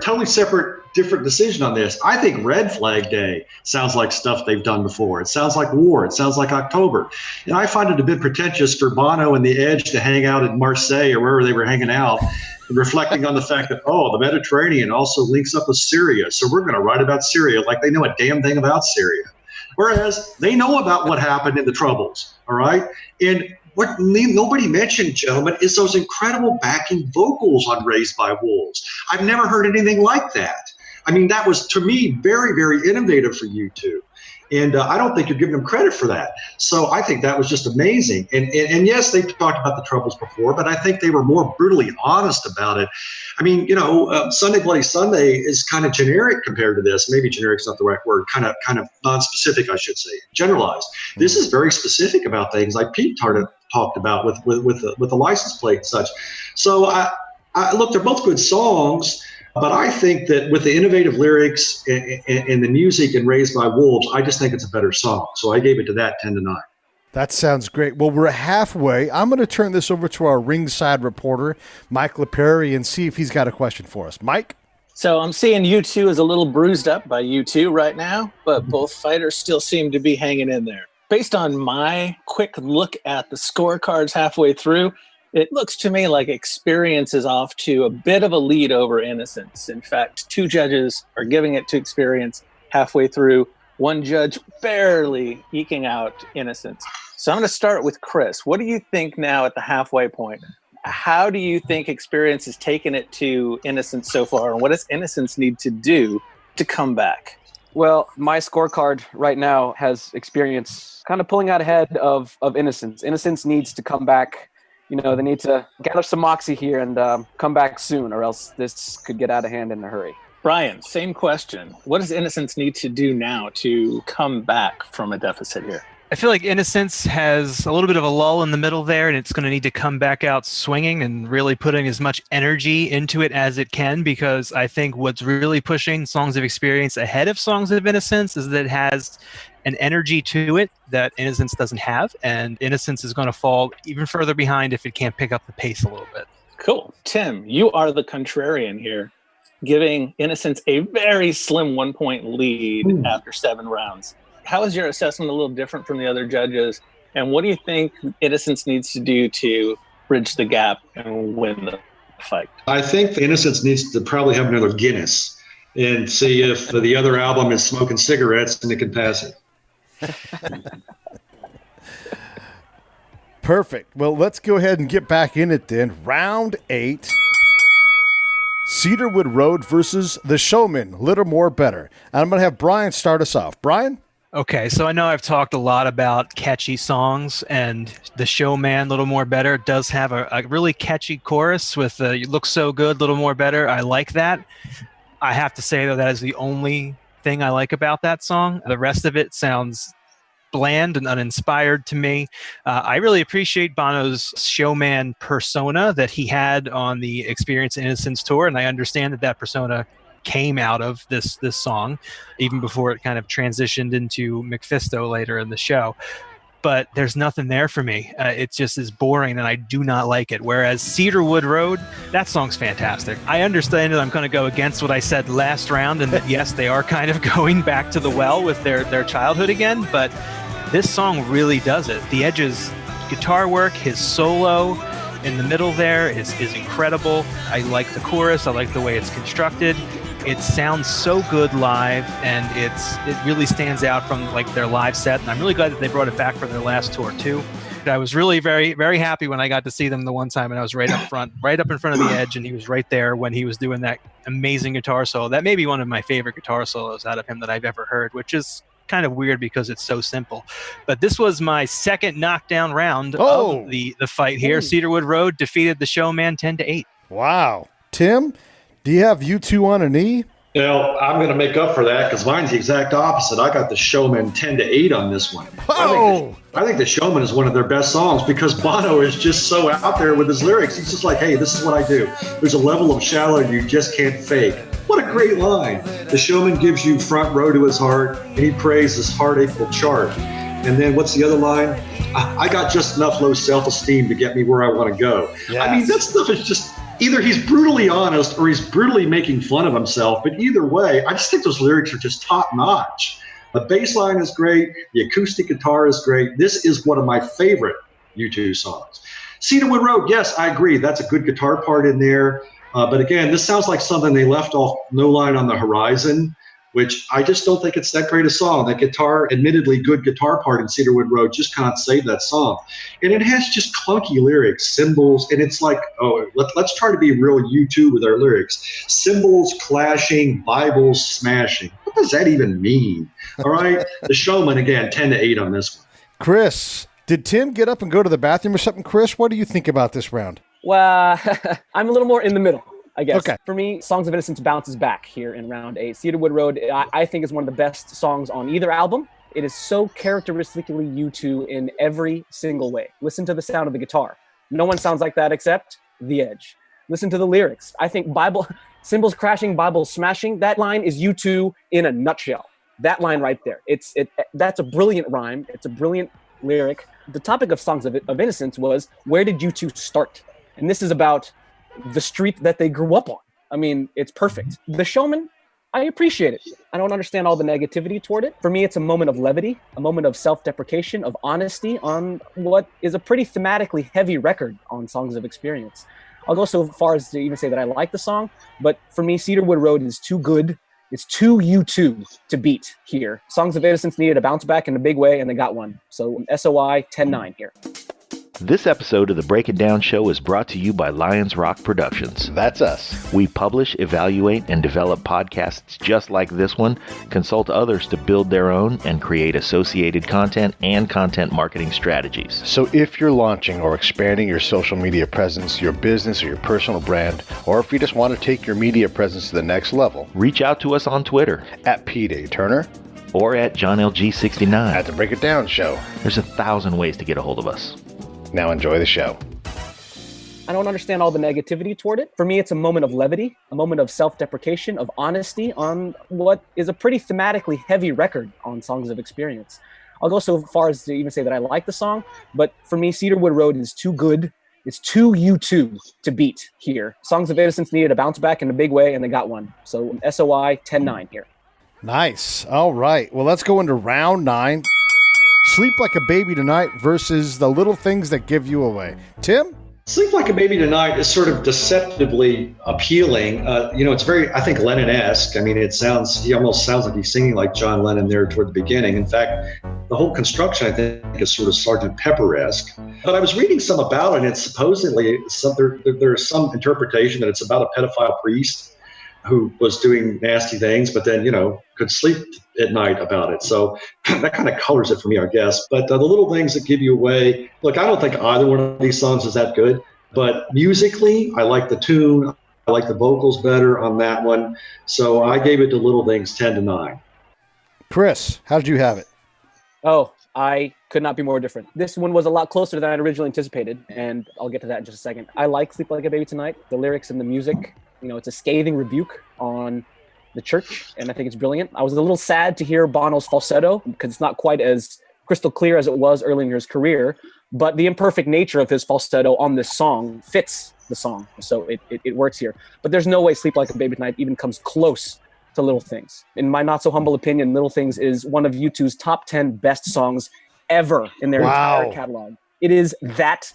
totally separate, different decision on this. I think Red Flag Day sounds like stuff they've done before. It sounds like War. It sounds like October. And I find it a bit pretentious for Bono and The Edge to hang out in Marseille or wherever they were hanging out, reflecting on the fact that, the Mediterranean also links up with Syria. So we're going to write about Syria like they know a damn thing about Syria. Whereas they know about what happened in the Troubles, all right? And what nobody mentioned, gentlemen, is those incredible backing vocals on Raised by Wolves. I've never heard anything like that. I mean, that was, to me, very, very innovative for U2. And I don't think you're giving them credit for that. So I think that was just amazing. And yes, they've talked about the Troubles before, but I think they were more brutally honest about it. I mean, Sunday Bloody Sunday is kind of generic compared to this. Maybe generic is not the right word. Kind of non-specific, I should say. Generalized. This is very specific about things like Pete talked about with the license plate and such. So I look, they're both good songs. But I think that with the innovative lyrics and the music and Raised by Wolves, I just think it's a better song. So I gave it to that 10-9. That sounds great. Well, we're halfway. I'm going to turn this over to our ringside reporter, Mike Lipari, and see if he's got a question for us. Mike? So I'm seeing U2 is a little bruised up by U2 right now, but both fighters still seem to be hanging in there. Based on my quick look at the scorecards halfway through, it looks to me like Experience is off to a bit of a lead over Innocence. In fact, 2 judges are giving it to Experience halfway through, 1 judge barely eking out Innocence. So I'm going to start with Chris. What do you think now at the halfway point? How do you think Experience has taken it to Innocence so far, and what does Innocence need to do to come back? Well, my scorecard right now has Experience kind of pulling out ahead of Innocence. Innocence needs to come back. You know, they need to gather some moxie here and come back soon, or else this could get out of hand in a hurry. Brian, same question. What does Innocence need to do now to come back from a deficit here? I feel like Innocence has a little bit of a lull in the middle there, and it's going to need to come back out swinging and really putting as much energy into it as it can, because I think what's really pushing Songs of Experience ahead of Songs of Innocence is that it has an energy to it that Innocence doesn't have, and Innocence is going to fall even further behind if it can't pick up the pace a little bit. Cool. Tim, you are the contrarian here, giving Innocence a very slim 1-point lead after 7 rounds. How is your assessment a little different from the other judges? And what do you think Innocence needs to do to bridge the gap and win the fight? I think Innocence needs to probably have another Guinness and see if the other album is smoking cigarettes and it can pass it. Perfect. Well, let's go ahead and get back in it then. Round 8. Cedarwood Road versus The Showman. Little more better. And I'm going to have Brian start us off. Brian? Okay, so I know I've talked a lot about catchy songs, and The Showman, Little More Better, does have a really catchy chorus with You Look So Good, Little More Better. I like that. I have to say, though, that is the only thing I like about that song. The rest of it sounds bland and uninspired to me. I really appreciate Bono's showman persona that he had on the Experience Innocence tour, and I understand that that persona came out of this song, even before it kind of transitioned into Mephisto later in the show. But there's nothing there for me. It just is boring, and I do not like it. Whereas Cedarwood Road, that song's fantastic. I understand that I'm going to go against what I said last round, and that yes, they are kind of going back to the well with their childhood again, but this song really does it. The Edge's guitar work, his solo in the middle there is incredible. I like the chorus. I like the way it's constructed. It sounds so good live, and it really stands out from like their live set. And I'm really glad that they brought it back for their last tour too. I was really very, very happy when I got to see them the one time, and I was right up in front of the Edge, and he was right there when he was doing that amazing guitar solo. That may be one of my favorite guitar solos out of him that I've ever heard, which is kind of weird because it's so simple. But this was my second knockdown round of the fight here. Cedarwood Road defeated The Showman 10-8. Wow. Tim, do you have U2 on a knee? You know, I'm going to make up for that because mine's the exact opposite. I got The Showman 10-8 on this one. I think The Showman is one of their best songs because Bono is just so out there with his lyrics. He's just like, hey, this is what I do. There's a level of shallow you just can't fake. What a great line. The Showman gives you front row to his heart, and he prays his heartache will chart. And then what's the other line? I got just enough low self-esteem to get me where I want to go. Yes. I mean, that stuff is just... Either he's brutally honest or he's brutally making fun of himself. But either way, I just think those lyrics are just top notch. The bass line is great. The acoustic guitar is great. This is one of my favorite U2 songs. Cedarwood Road, yes, I agree. That's a good guitar part in there. But again, this sounds like something they left off No Line on the Horizon, which I just don't think it's that great a song. That guitar, admittedly good guitar part in Cedarwood Road, just can't save that song. And it has just clunky lyrics, cymbals, and it's like, let's try to be real U2 with our lyrics. Cymbals clashing, Bibles smashing. What does that even mean? All right, The Showman, again, 10-8 on this one. Chris, did Tim get up and go to the bathroom or something? Chris, what do you think about this round? Well, I'm a little more in the middle, I guess. Okay. For me, Songs of Innocence bounces back here in round 8. Cedarwood Road, I think, is one of the best songs on either album. It is so characteristically U2 in every single way. Listen to the sound of the guitar. No one sounds like that except The Edge. Listen to the lyrics. I think cymbals crashing, Bible smashing, that line is U2 in a nutshell. That line right there. That's a brilliant rhyme. It's a brilliant lyric. The topic of Songs of Innocence was, where did U2 start? And this is about the street that they grew up on. I mean, it's perfect. The Showman, I appreciate it. I don't understand all the negativity toward it. For me, it's a moment of levity, a moment of self-deprecation, of honesty on what is a pretty thematically heavy record on Songs of Experience. I'll go so far as to even say that I like the song, but for me, Cedarwood Road is too good. It's too U2 to beat here. Songs of Innocence needed a bounce back in a big way, and they got one. So SOI 10-9 here. This episode of the Break It Down Show is brought to you by Lions Rock Productions. That's us. We publish, evaluate, and develop podcasts just like this one, consult others to build their own, and create associated content and content marketing strategies. So if you're launching or expanding your social media presence, your business or your personal brand, or if you just want to take your media presence to the next level, reach out to us on Twitter at Pete A. Turner or at JohnLG69 at the Break It Down Show. There's 1,000 ways to get a hold of us. Now enjoy the show. I don't understand all the negativity toward it. For me, it's a moment of levity, a moment of self-deprecation, of honesty on what is a pretty thematically heavy record on Songs of Experience. I'll go so far as to even say that I like the song, but for me, Cedarwood Road is too good. It's too U2 to beat here. Songs of Innocence needed a bounce back in a big way, and they got one. So SOI 10-9 here. Nice. All right. Well, let's go into round 9. Sleep Like a Baby Tonight versus The Little Things That Give You Away. Tim? Sleep Like a Baby Tonight is sort of deceptively appealing. It's very, I think, Lennon-esque. I mean, he almost sounds like he's singing like John Lennon there toward the beginning. In fact, the whole construction, I think, is sort of Sgt. Pepper-esque. But I was reading some about it, and it's supposedly, there's some interpretation that it's about a pedophile priest who was doing nasty things, but then, could sleep at night about it. So that kind of colors it for me, I guess. But the little things that give you away, look, I don't think either one of these songs is that good, but musically, I like the tune. I like the vocals better on that one. So I gave it to Little Things 10-9. Chris, how did you have it? Oh, I could not be more different. This one was a lot closer than I'd originally anticipated, and I'll get to that in just a second. I like Sleep Like a Baby Tonight. The lyrics and the music, it's a scathing rebuke on the church, and I think it's brilliant. I was a little sad to hear Bono's falsetto because it's not quite as crystal clear as it was early in his career, but the imperfect nature of his falsetto on this song fits the song, so it works here. But there's no way Sleep Like a Baby Tonight even comes close to Little Things. In my not so humble opinion, Little Things is one of U2's top 10 best songs ever in their entire catalog. It is that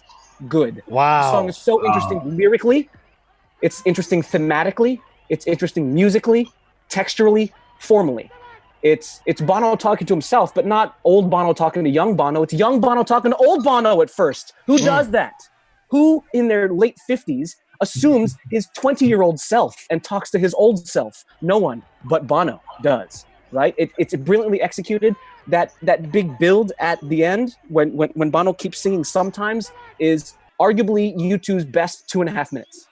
good. Wow. The song is so interesting lyrically. It's interesting thematically. It's interesting musically, texturally, formally. It's Bono talking to himself, but not old Bono talking to young Bono. It's young Bono talking to old Bono at first. Who does that? Who in their late 50s assumes his 20-year-old self and talks to his old self? No one but Bono does, right? It's brilliantly executed. That big build at the end when Bono keeps singing sometimes is arguably U2's best 2.5 minutes.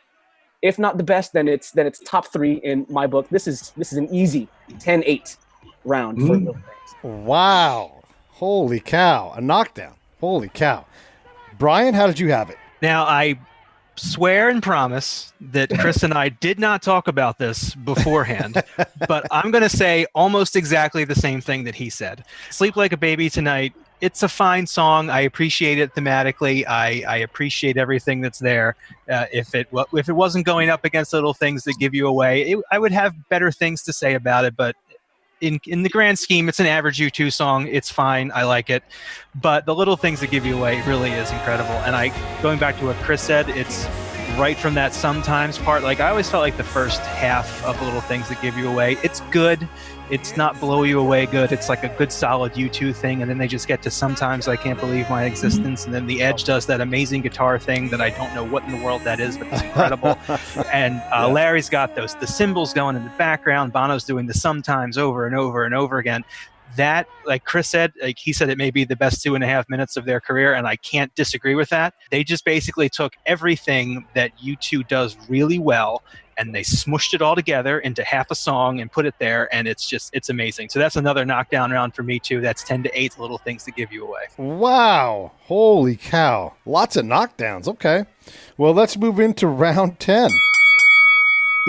If not the best, then it's top 3 in my book. This is an easy 10-8 round for Little Things. Wow. Holy cow. A knockdown. Holy cow. Brian, how did you have it? Now, I swear and promise that Chris and I did not talk about this beforehand, but I'm going to say almost exactly the same thing that he said. Sleep Like a Baby Tonight, it's a fine song. I appreciate it thematically. I appreciate everything that's there. If it wasn't going up against Little Things That Give You Away, I would have better things to say about it, but in the grand scheme, it's an average U2 song. It's fine. I like it. But the Little Things That Give You Away really is incredible. And going back to what Chris said, it's right from that sometimes part. Like, I always felt like the first half of Little Things That Give You Away, it's good. It's not blow you away good. It's like a good solid U2 thing. And then they just get to Sometimes I Can't Believe My Existence. And then The Edge does that amazing guitar thing that I don't know what in the world that is, but it's incredible. And Larry's got the cymbals going in the background. Bono's doing the Sometimes over and over and over again. That, like Chris said, he said it may be the best 2.5 minutes of their career, and I can't disagree with that. They just basically took everything that U2 does really well, and they smushed it all together into half a song and put it there, and it's amazing. So that's another knockdown round for me, too. That's 10-8 Little Things That Give You Away. Wow. Holy cow. Lots of knockdowns. Okay. Well, let's move into round 10.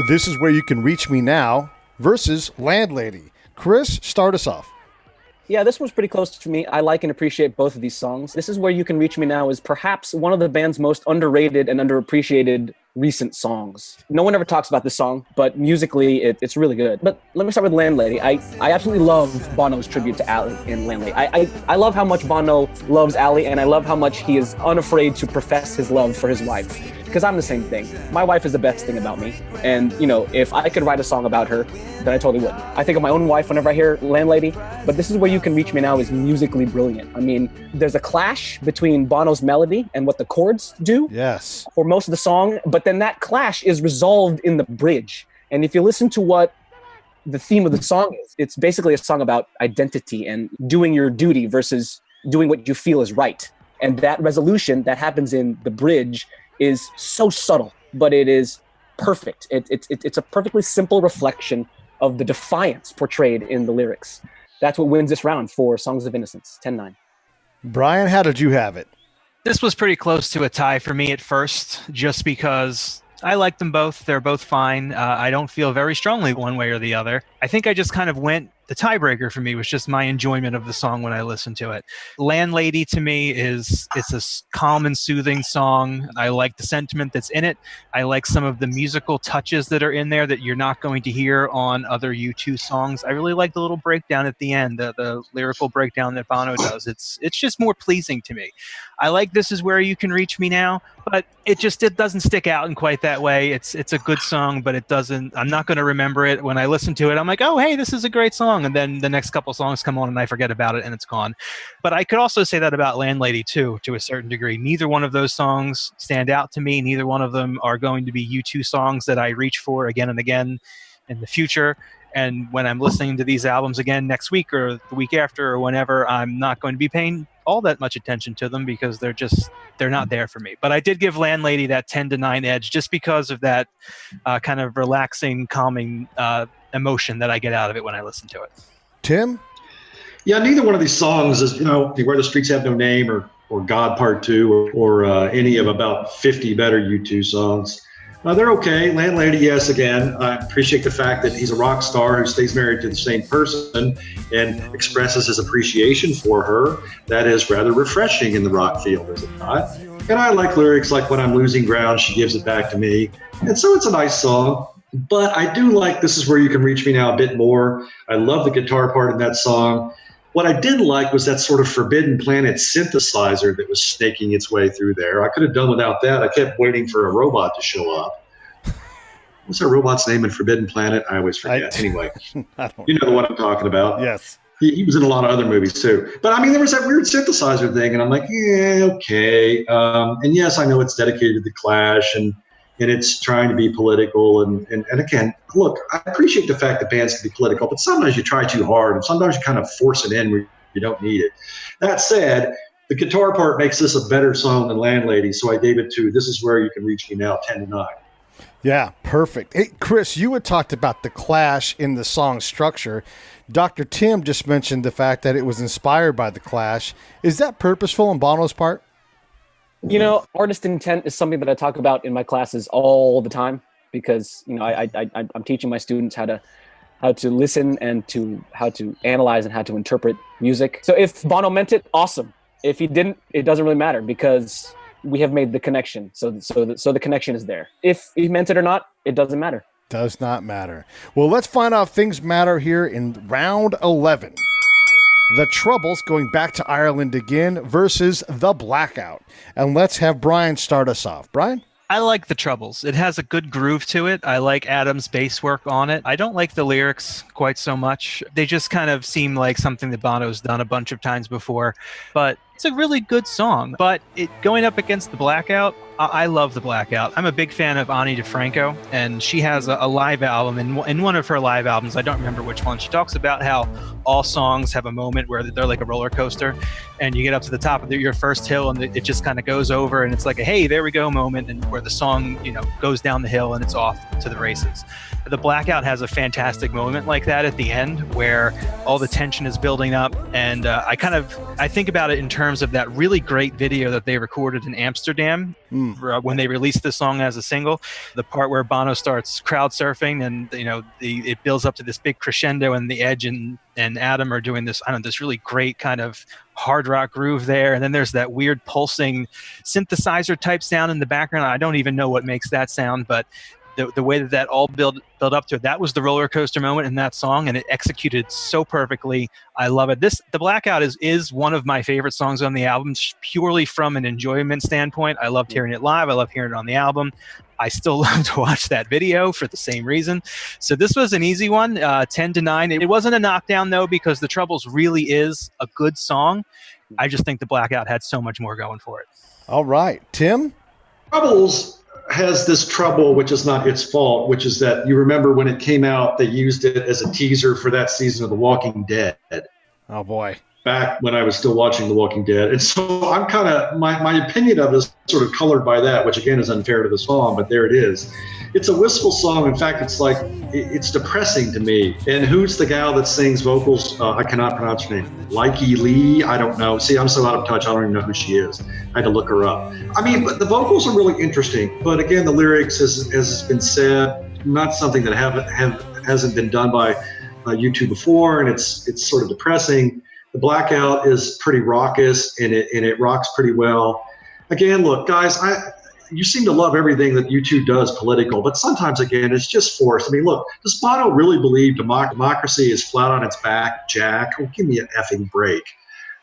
This Is Where You Can Reach Me Now versus Landlady. Chris, start us off. Yeah, this one's pretty close to me. I like and appreciate both of these songs. This Is Where You Can Reach Me Now is perhaps one of the band's most underrated and underappreciated recent songs. No one ever talks about this song, but musically it's really good. But let me start with Landlady. I absolutely love Bono's tribute to Ali in Landlady. I love how much Bono loves Ali, and I love how much he is unafraid to profess his love for his wife. Because I'm the same thing. My wife is the best thing about me. And, if I could write a song about her, then I totally would. I think of my own wife whenever I hear Landlady, but This Is Where You Can Reach Me Now is musically brilliant. I mean, there's a clash between Bono's melody and what the chords do. Yes. For most of the song, but then that clash is resolved in the bridge. And if you listen to what the theme of the song is, it's basically a song about identity and doing your duty versus doing what you feel is right. And that resolution that happens in the bridge is so subtle, but it is perfect. It's a perfectly simple reflection of the defiance portrayed in the lyrics. That's what wins this round for Songs of Innocence, 10-9. Brian, how did you have it? This was pretty close to a tie for me at first, just because I like them both. They're both fine. I don't feel very strongly one way or the other. I think I just kind of went, the tiebreaker for me was just my enjoyment of the song when I listened to it. Landlady to me it's a calm and soothing song. I like the sentiment that's in it. I like some of the musical touches that are in there that you're not going to hear on other U2 songs. I really like the little breakdown at the end, the lyrical breakdown that Bono does. It's just more pleasing to me. I like This Is Where You Can Reach Me Now, but it doesn't stick out in quite that way. It's a good song, but I'm not going to remember it. When I listen to it, I'm like, oh, hey, this is a great song. And then the next couple songs come on and I forget about it and it's gone. But I could also say that about Landlady too, to a certain degree. Neither one of those songs stand out to me. Neither one of them are going to be U2 songs that I reach for again and again in the future. And when I'm listening to these albums again next week or the week after or whenever, I'm not going to be paying all that much attention to them because they're not there for me. But I did give Landlady that 10-9 edge just because of that kind of relaxing, calming emotion that I get out of it when I listen to it. Tim? Yeah, neither one of these songs is, Where the Streets Have No Name or God Part 2 or any of about 50 better U2 songs. They're okay. Landlady, yes, again. I appreciate the fact that he's a rock star who stays married to the same person and expresses his appreciation for her. That is rather refreshing in the rock field, is it not? And I like lyrics like When I'm Losing Ground, She Gives It Back to Me. And so it's a nice song. But I do like This Is Where You Can Reach Me Now a bit more. I love the guitar part in that song. What I didn't like was that sort of Forbidden Planet synthesizer that was snaking its way through there. I could have done without that. I kept waiting for a robot to show up. What's that robot's name in Forbidden Planet? I always forget. Anyway, you know the one I'm talking about. Yes. He was in a lot of other movies too. But I mean, there was that weird synthesizer thing, and I'm like, yeah, okay. And yes, I know it's dedicated to the Clash, and it's trying to be political. And again, look, I appreciate the fact that bands can be political, but sometimes you try too hard, and sometimes you kind of force it in where you don't need it. That said, the guitar part makes this a better song than Landlady, so I gave it to This Is Where You Can Reach Me Now, 10-9. Yeah, perfect. Hey, Chris, you had talked about the Clash in the song structure. Dr. Tim just mentioned the fact that it was inspired by the Clash. Is that purposeful on Bono's part? Artist intent is something that I talk about in my classes all the time because, I'm teaching my students how to listen and how to analyze and how to interpret music. So if Bono meant it, awesome. If he didn't, it doesn't really matter because we have made the connection. So the connection is there. If he meant it or not, it doesn't matter. Does not matter. Well, let's find out if things matter here in round 11. The Troubles, going back to Ireland again, versus The Blackout. And let's have Brian start us off. Brian? I like The Troubles. It has a good groove to it. I like Adam's bass work on it. I don't like the lyrics quite so much. They just kind of seem like something that Bono's done a bunch of times before. But it's a really good song. But going up against The Blackout, I love The Blackout. I'm a big fan of Ani DeFranco, and she has a live album. In one of her live albums, I don't remember which one, she talks about how all songs have a moment where they're like a roller coaster, and you get up to the top of your first hill, and it just kind of goes over, and it's like a hey, there we go moment, and where the song goes down the hill and it's off to the races. The Blackout has a fantastic moment like that at the end where all the tension is building up, and I think about it in terms of that really great video that they recorded in Amsterdam when they released the song as a single. The part where Bono starts crowd surfing, and it builds up to this big crescendo, and the Edge and Adam are doing this this really great kind of hard rock groove there, and then there's that weird pulsing synthesizer type sound in the background. I don't even know what makes that sound, but the way that all built up to it, that was the roller coaster moment in that song, and it executed so perfectly. I love it. The Blackout is one of my favorite songs on the album, purely from an enjoyment standpoint. I loved hearing it live. I love hearing it on the album. I still love to watch that video for the same reason. So this was an easy one, 10-9. It wasn't a knockdown, though, because The Troubles really is a good song. I just think The Blackout had so much more going for it. All right. Tim? Troubles has this trouble, which is not its fault, which is that you remember when it came out, they used it as a teaser for that season of The Walking Dead. Oh, boy. Back when I was still watching The Walking Dead. And so I'm kind of, my opinion of it is sort of colored by that, which again is unfair to the song, but there it is. It's a wistful song. In fact, it's depressing to me. And who's the gal that sings vocals? I cannot pronounce her name. Likey Lee? I don't know. See, I'm so out of touch, I don't even know who she is. I had to look her up. I mean, but the vocals are really interesting. But again, the lyrics, as has been said, not something that hasn't been done by U2 before, and it's sort of depressing. The Blackout is pretty raucous, and it rocks pretty well. Again, look, guys, you seem to love everything that U2 does political, but sometimes, again, it's just forced. I mean, look, does Bono really believe democracy is flat on its back, Jack? Oh, give me an effing break.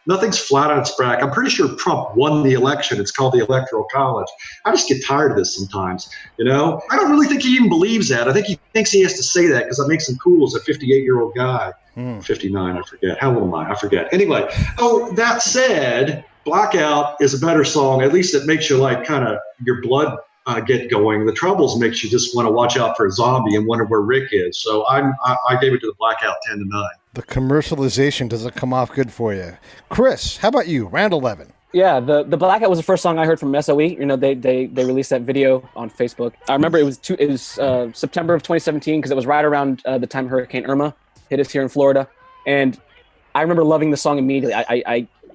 Nothing's flat on its back. I'm pretty sure Trump won the election. It's called the Electoral College. I just get tired of this sometimes, I don't really think he even believes that. I think he thinks he has to say that because that makes him cool as a 58-year-old guy. 59, I forget. How old am I? I forget. Anyway, that said, Blackout is a better song. At least it makes you kind of your blood get going. The Troubles makes you just want to watch out for a zombie and wonder where Rick is. So I gave it to the Blackout 10-9. The commercialization doesn't come off good for you. Chris, how about you? Round 11. Yeah, the Blackout was the first song I heard from SOE. They released that video on Facebook. I remember it was September of 2017 because it was right around the time Hurricane Irma hit us here in Florida. And I remember loving the song immediately.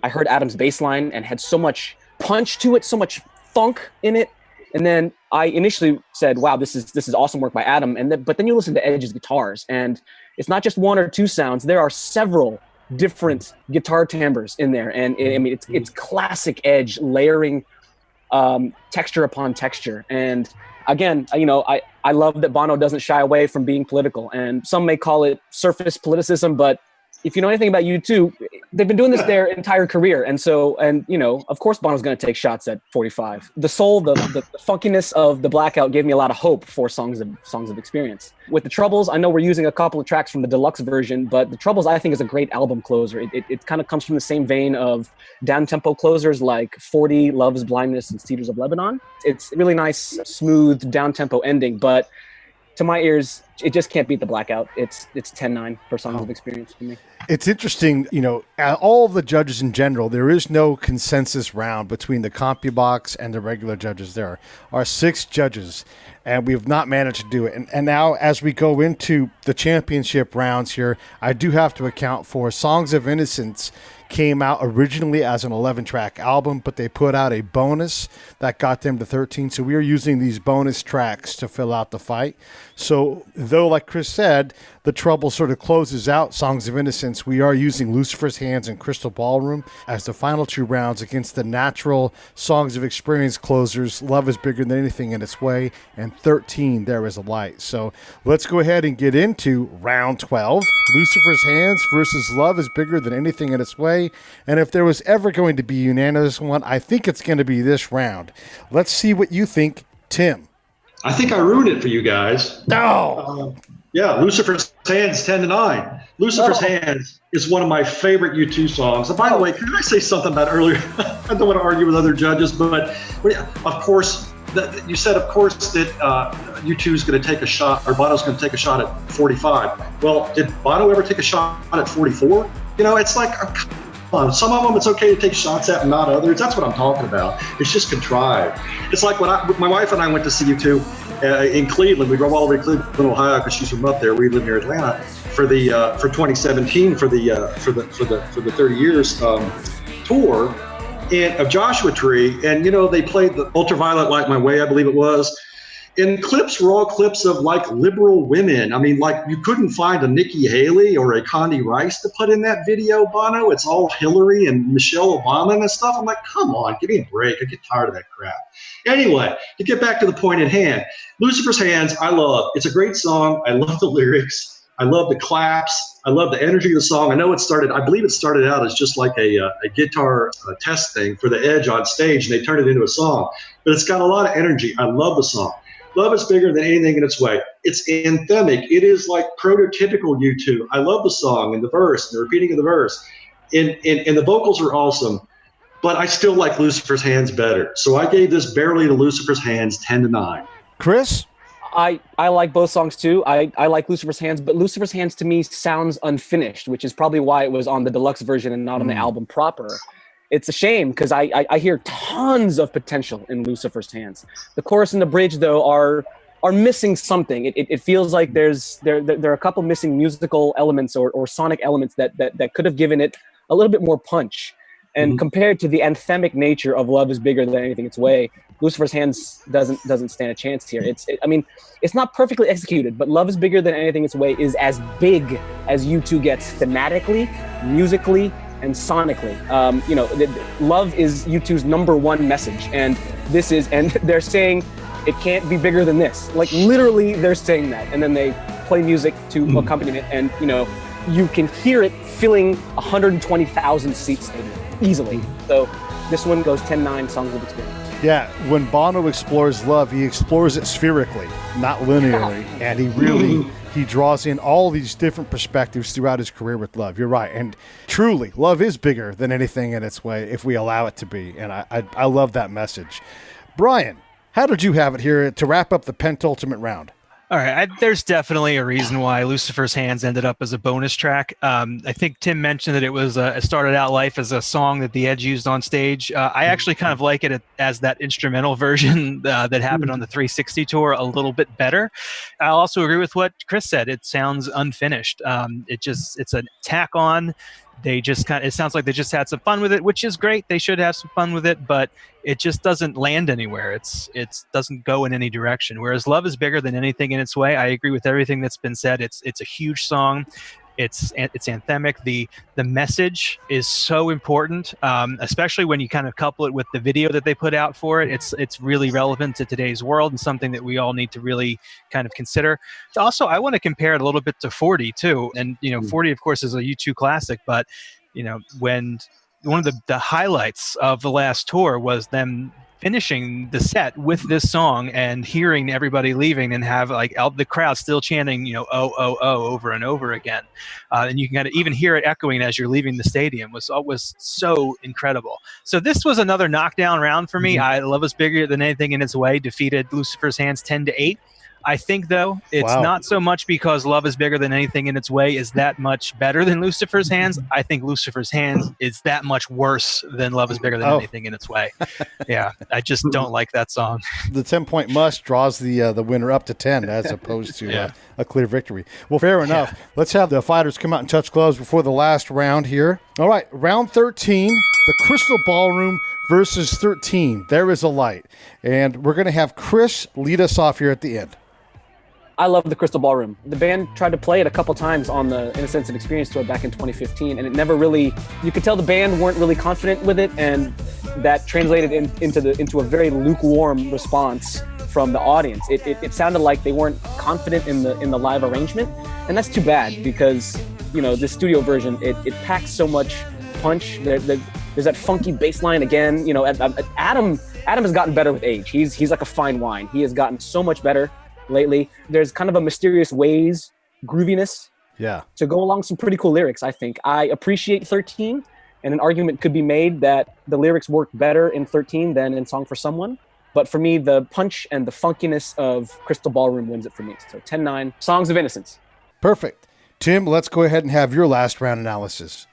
I heard Adam's bass line and had so much punch to it, so much funk in it. And then I initially said, wow, this is awesome work by Adam. But then you listen to Edge's guitars, and it's not just one or two sounds. There are several different guitar timbres in there. And it's classic Edge layering texture upon texture. And again, I love that Bono doesn't shy away from being political, and some may call it surface politicism, but if you know anything about U2, they've been doing this their entire career. And so, of course Bono's going to take shots at 45. The soul, the funkiness of the Blackout gave me a lot of hope for Songs of Experience. With the Troubles, I know we're using a couple of tracks from the deluxe version, but the Troubles I think is a great album closer. It kind of comes from the same vein of down-tempo closers like 40, Love's Blindness, and Cedars of Lebanon. It's a really nice, smooth, down-tempo ending, but to my ears, it just can't beat the Blackout. It's 10-9 for Songs of Experience for me. It's interesting, all of the judges in general, there is no consensus round between the CompuBox and the regular judges. There are 6 judges, and we have not managed to do it. And now, as we go into the championship rounds here, I do have to account for Songs of Innocence came out originally as an 11-track album, but they put out a bonus that got them to 13. So we are using these bonus tracks to fill out the fight. So though, like Chris said, the Trouble sort of closes out Songs of Innocence, we are using Lucifer's Hands and Crystal Ballroom as the final 2 rounds against the natural Songs of Experience closers, Love is Bigger Than Anything in Its Way, and 13, There Is a Light. So let's go ahead and get into round 12. Lucifer's Hands versus Love is Bigger Than Anything in Its Way. And if there was ever going to be a unanimous one, I think it's going to be this round. Let's see what you think, Tim. I think I ruined it for you guys. No. Yeah, Lucifer's Hands, 10-9. Lucifer's Hands is one of my favorite U2 songs. And by the way, can I say something about earlier? I don't want to argue with other judges, but of course, you said, of course, that U2 is going to take a shot, or Bono's going to take a shot at 45. Well, did Bono ever take a shot at 44? It's like, come on. Some of them it's okay to take shots at and not others. That's what I'm talking about. It's just contrived. It's like when my wife and I went to see U2 in Cleveland. We drove all the way to Cleveland, Ohio, because she's from up there. We live near Atlanta for 2017 for the 30 years tour. and of Joshua Tree, and they played the Ultraviolet Light My Way, I believe it was. And clips were all clips of like liberal women. I mean, like you couldn't find a Nikki Haley or a Condi Rice to put in that video, Bono. It's all Hillary and Michelle Obama and stuff. I'm like, come on, give me a break. I get tired of that crap. Anyway, to get back to the point at hand, Lucifer's Hands, I love. It's a great song. I love the lyrics. I love the claps. I love the energy of the song. I believe it started out as just like a guitar test thing for the Edge on stage, and they turned it into a song. But it's got a lot of energy. I love the song. Love is bigger than anything in its way. It's anthemic. It is like prototypical U2. I love the song and the verse and the repeating of the verse. And the vocals are awesome. But I still like Lucifer's Hands better. So I gave this barely to Lucifer's Hands 10-9. Chris? I like both songs too. I like Lucifer's Hands, but Lucifer's Hands to me sounds unfinished, which is probably why it was on the deluxe version and not on the album proper. It's a shame because I hear tons of potential in Lucifer's Hands. The chorus and the bridge, though, are missing something. It feels like there are a couple missing musical elements or sonic elements that could have given it a little bit more punch. And compared to the anthemic nature of Love is Bigger Than Anything Its Way, Lucifer's Hands doesn't stand a chance here. It's not perfectly executed, but Love is Bigger Than Anything Its Way is as big as U2 gets thematically, musically, and sonically. Love is U2's number one message, and they're saying it can't be bigger than this. Like literally, they're saying that, and then they play music to accompany it, and you can hear it filling 120,000 seat stadium easily. So this one goes 10-9, Songs of Experience. Yeah, when Bono explores love, he explores it spherically, not linearly, and he draws in all these different perspectives throughout his career with love. You're right, and truly, love is bigger than anything in its way if we allow it to be, and I love that message. Brian, how did you have it here to wrap up the penultimate round? All right, there's definitely a reason why Lucifer's Hands ended up as a bonus track. I think Tim mentioned that it started out life as a song that the Edge used on stage. I actually kind of like it as that instrumental version that happened on the 360 tour a little bit better. I also agree with what Chris said. It sounds unfinished. It's a tack on. It sounds like they just had some fun with it, which is great. They should have some fun with it, but it just doesn't land anywhere. It doesn't go in any direction. Whereas Love is Bigger Than Anything in Its Way. I agree with everything that's been said. It's a huge song. It's anthemic. The message is so important, especially when you kind of couple it with the video that they put out for it. It's really relevant to today's world and something that we all need to really kind of consider. Also, I want to compare it a little bit to 40 too. And 40 of course is a U2 classic, but when one of the highlights of the last tour was them finishing the set with this song and hearing everybody leaving and have like the crowd still chanting, oh, oh, oh, over and over again. And you can kind of even hear it echoing as you're leaving the stadium was so incredible. So this was another knockdown round for me. Love is Bigger Than Anything in Its Way defeated Lucifer's Hands 10-8. I think, though, it's not so much because Love is Bigger Than Anything in Its Way is that much better than Lucifer's Hands. I think Lucifer's Hands is that much worse than Love is Bigger Than Anything in Its Way. Yeah, I just don't like that song. The 10-point must draws the winner up to 10 as opposed to a clear victory. Well, fair enough. Yeah. Let's have the fighters come out and touch gloves before the last round here. All right, round 13, the Crystal Ballroom versus 13. There is a light. And we're going to have Chris lead us off here at the end. I love the Crystal Ballroom. The band tried to play it a couple times on the Innocence and Experience tour back in 2015, and it never really, you could tell the band weren't really confident with it, and that translated into a very lukewarm response from the audience. It sounded like they weren't confident in the live arrangement, and that's too bad because, the studio version, it packs so much punch. There's that funky bass line again. Adam has gotten better with age. He's like a fine wine. He has gotten so much better lately. There's kind of a mysterious ways grooviness to go along some pretty cool lyrics. I think I appreciate 13, and an argument could be made that the lyrics work better in 13 than in Song for Someone, but for me the punch and the funkiness of Crystal Ballroom wins it for me. So 10-9, Songs of Innocence. Perfect. Tim, let's go ahead and have your last round analysis.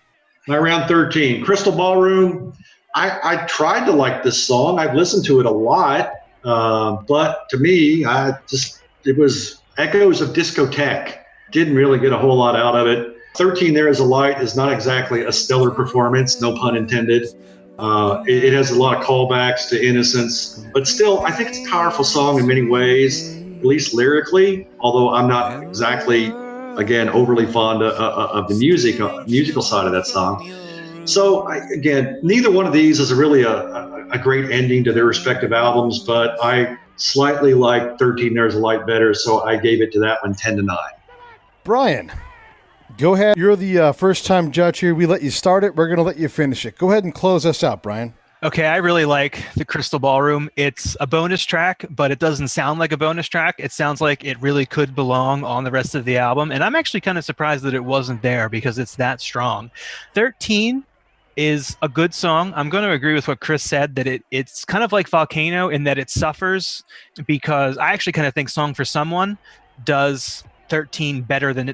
My round 13, Crystal Ballroom. I tried to like this song. I've listened to it a lot, but to me, it was echoes of discotheque. Didn't really get a whole lot out of it. 13 There Is a Light is not exactly a stellar performance, no pun intended. It has a lot of callbacks to Innocence, but still, I think it's a powerful song in many ways, at least lyrically, although I'm not exactly, again, overly fond of the musical side of that song. So, again, neither one of these is really a great ending to their respective albums, but I slightly like 13 There's a Light better, so I gave it to that one 10-9. Brian, go ahead. You're the first-time judge here. We let you start it. We're going to let you finish it. Go ahead and close us out, Brian. Okay, I really like the Crystal Ballroom. It's a bonus track, but it doesn't sound like a bonus track. It sounds like it really could belong on the rest of the album, and I'm actually kind of surprised that it wasn't there because it's that strong. 13 is a good song. I'm going to agree with what Chris said, that it's kind of like Volcano in that it suffers, because I actually kind of think Song for Someone does 13 better than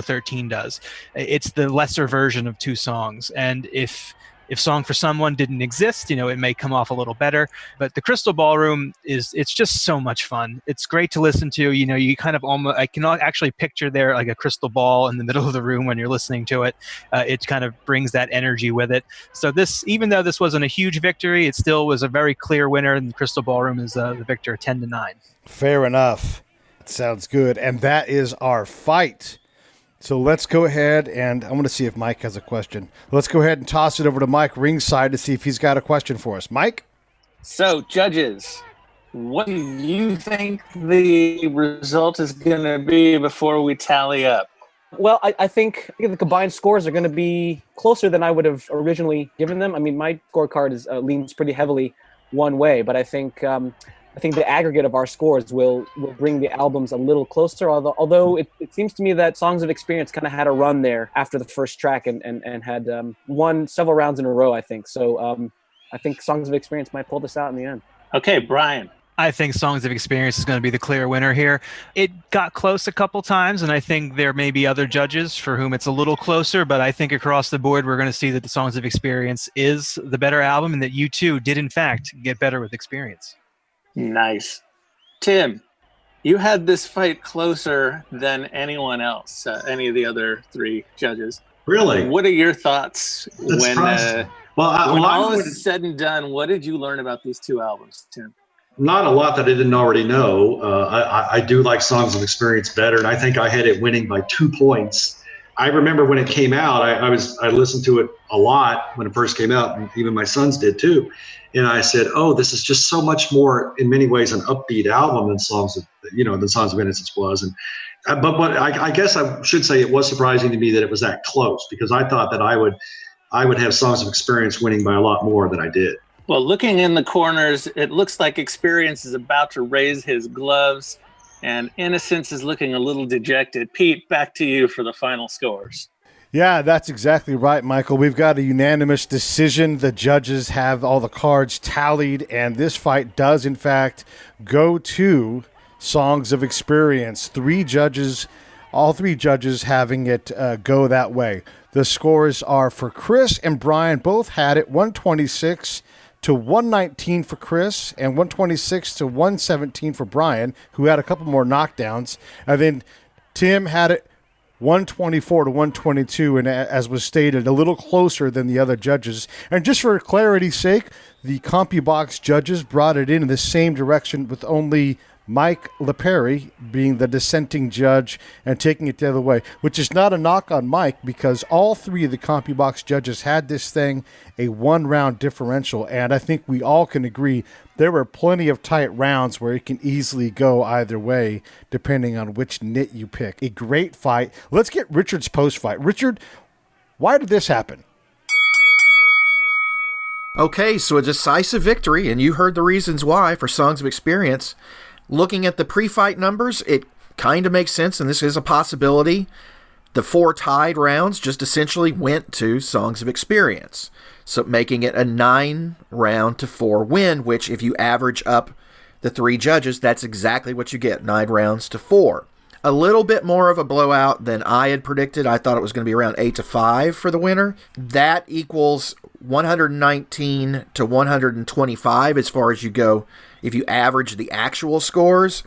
13 does. It's the lesser version of two songs, and if Song for Someone didn't exist, it may come off a little better. But the Crystal Ballroom it's just so much fun. It's great to listen to. You kind of I can actually picture there like a crystal ball in the middle of the room when you're listening to it. It kind of brings that energy with it. So even though this wasn't a huge victory, it still was a very clear winner, and the Crystal Ballroom is the victor 10-9. Fair enough. Sounds good. And that is our fight. So let's go ahead, and I want to see if Mike has a question. Let's go ahead and toss it over to Mike ringside to see if he's got a question for us. Mike? So, judges, what do you think the result is going to be before we tally up? Well, I think the combined scores are going to be closer than I would have originally given them. I mean, my scorecard leans pretty heavily one way, but I think the aggregate of our scores will bring the albums a little closer, although it seems to me that Songs of Experience kind of had a run there after the first track and had won several rounds in a row, I think. So I think Songs of Experience might pull this out in the end. Okay, Brian. I think Songs of Experience is going to be the clear winner here. It got close a couple times, and I think there may be other judges for whom it's a little closer, but I think across the board we're going to see that the Songs of Experience is the better album, and that U2 did, in fact, get better with Experience. Nice. Tim, you had this fight closer than anyone else, any of the other three judges. Really? What are your thoughts when all would, is said and done? What did you learn about these two albums, Tim? Not a lot that I didn't already know. I do like Songs of Experience better, and I think I had it winning by 2 points. I remember when it came out, I listened to it a lot when it first came out, and even my sons did too. And I said, "Oh, this is just so much more, in many ways, an upbeat album than Songs of Innocence was." And but I guess I should say it was surprising to me that it was that close, because I thought that I would have Songs of Experience winning by a lot more than I did. Well, looking in the corners, it looks like Experience is about to raise his gloves, and Innocence is looking a little dejected. Pete, back to you for the final scores. Yeah, that's exactly right, Michael. We've got a unanimous decision. The judges have all the cards tallied, and this fight does, in fact, go to Songs of Experience. All three judges having it go that way. The scores are for Chris and Brian. Both had it 126 to 119 for Chris and 126 to 117 for Brian, who had a couple more knockdowns. And then Tim had it 124 to 122, and as was stated, a little closer than the other judges. And just for clarity's sake, the CompuBox judges brought it in the same direction, with only Mike Lipari being the dissenting judge and taking it the other way, which is not a knock on Mike, because all three of the CompuBox judges had this thing a one-round differential, and I think we all can agree there were plenty of tight rounds where it can easily go either way, depending on which nit you pick. A great fight. Let's get Richard's post-fight. Richard, why did this happen? Okay, so a decisive victory, and you heard the reasons why for Songs of Experience. Looking at the pre-fight numbers, it kind of makes sense, and this is a possibility. The 4 tied rounds just essentially went to Songs of Experience, so making it a 9-round-to-4 win, which if you average up the 3 judges, that's exactly what you get, 9 rounds to 4. A little bit more of a blowout than I had predicted. I thought it was going to be around 8-5 for the winner. That equals 119 to 125 as far as you go if you average the actual scores.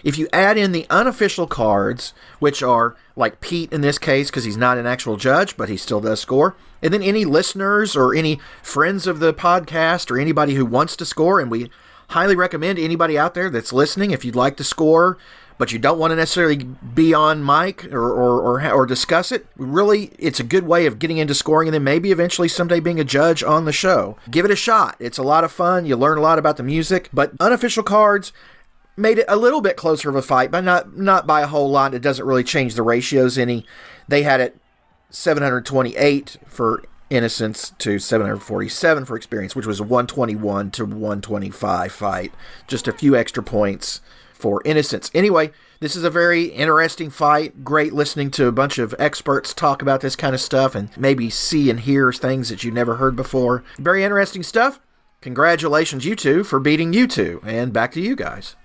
If you add in the unofficial cards, which are like Pete in this case, because he's not an actual judge, but he still does score, and then any listeners or any friends of the podcast or anybody who wants to score, and we highly recommend anybody out there that's listening, if you'd like to score, but you don't want to necessarily be on mic or discuss it, really, it's a good way of getting into scoring and then maybe eventually someday being a judge on the show. Give it a shot. It's a lot of fun. You learn a lot about the music, but unofficial cards made it a little bit closer of a fight, but not by a whole lot. It doesn't really change the ratios any. They had it 728 for Innocence to 747 for Experience, which was a 121 to 125 fight. Just a few extra points for Innocence. Anyway, this is a very interesting fight. Great listening to a bunch of experts talk about this kind of stuff and maybe see and hear things that you've never heard before. Very interesting stuff. Congratulations, U2, for beating U2. And back to you guys.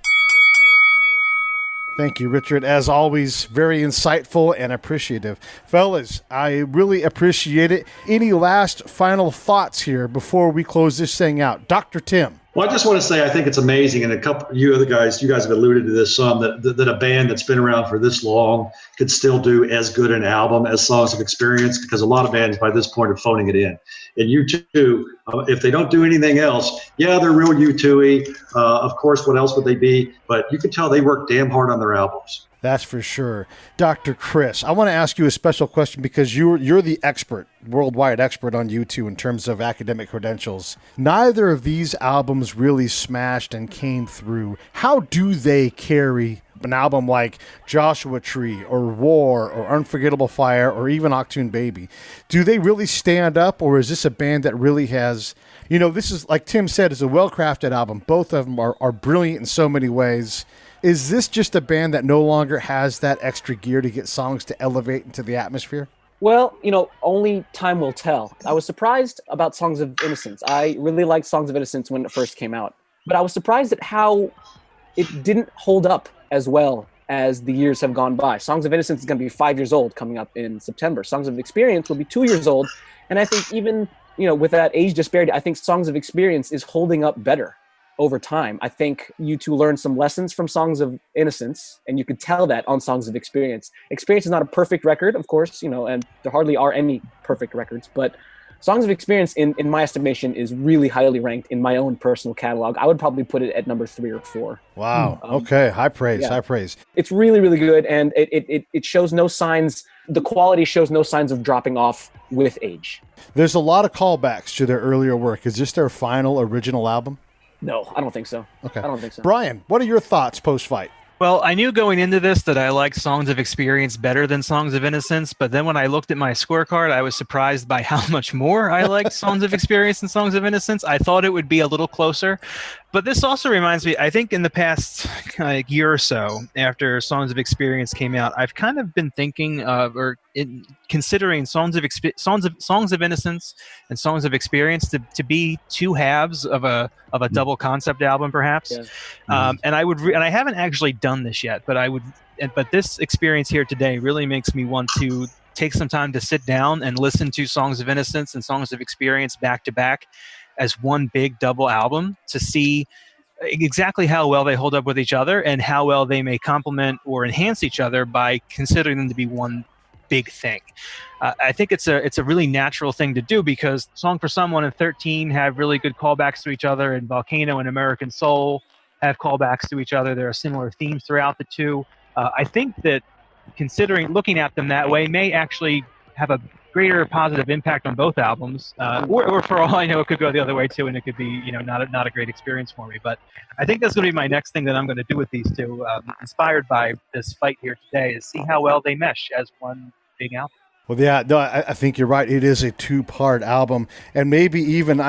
Thank you, Richard. As always, very insightful and appreciative. Fellas, I really appreciate it. Any last final thoughts here before we close this thing out? Dr. Tim. Well, I just want to say I think it's amazing, and you guys have alluded to this some, that a band that's been around for this long could still do as good an album as Songs of Experience, because a lot of bands by this point are phoning it in. And U2, if they don't do anything else, yeah, they're real U2-y. Of course, what else would they be? But you can tell they work damn hard on their albums. That's for sure. Dr. Chris, I want to ask you a special question because you're the expert, worldwide expert on U2 in terms of academic credentials. Neither of these albums really smashed and came through. How do they carry an album like Joshua Tree or War or Unforgettable Fire or even Octoon Baby? Do they really stand up, or is this a band that really has, this is, like Tim said, is a well-crafted album. Both of them are brilliant in so many ways. Is this just a band that no longer has that extra gear to get songs to elevate into the atmosphere? Well, only time will tell. I was surprised about Songs of Innocence. I really liked Songs of Innocence when it first came out, but I was surprised at how it didn't hold up as well as the years have gone by. Songs of Innocence is going to be 5 years old coming up in September. Songs of Experience will be 2 years old, and I think even, with that age disparity, I think Songs of Experience is holding up better over time. I think U2 learned some lessons from Songs of Innocence, and you could tell that on Songs of Experience. Experience is not a perfect record, of course, and there hardly are any perfect records, but Songs of Experience, in my estimation, is really highly ranked in my own personal catalog. I would probably put it at number 3 or 4. Wow. Okay. High praise. Yeah. High praise. It's really, really good, and it shows no signs, the quality shows no signs of dropping off with age. There's a lot of callbacks to their earlier work. Is this their final original album? No, I don't think so. Okay. I don't think so. Brian, what are your thoughts post-fight? Well, I knew going into this that I liked Songs of Experience better than Songs of Innocence, but then when I looked at my scorecard, I was surprised by how much more I liked Songs of Experience than Songs of Innocence. I thought it would be a little closer, but this also reminds me, I think in the past year or so, after Songs of Experience came out, I've kind of been thinking of, considering Songs of Innocence and Songs of Experience to be two halves of a double concept album, perhaps. Yeah. And I haven't actually done this yet, but this experience here today really makes me want to take some time to sit down and listen to Songs of Innocence and Songs of Experience back to back as one big double album to see exactly how well they hold up with each other and how well they may complement or enhance each other by considering them to be one big thing. I think it's a really natural thing to do because Song for Someone and 13 have really good callbacks to each other, and Volcano and American Soul have callbacks to each other. There are similar themes throughout the two. I think that looking at them that way may actually have a greater positive impact on both albums, or for all I know, it could go the other way too, and it could be not a great experience for me. But I think that's going to be my next thing that I'm going to do with these two, inspired by this fight here today, is see how well they mesh as one big album. Well, yeah, no, I think you're right. It is a 2-part album, and maybe even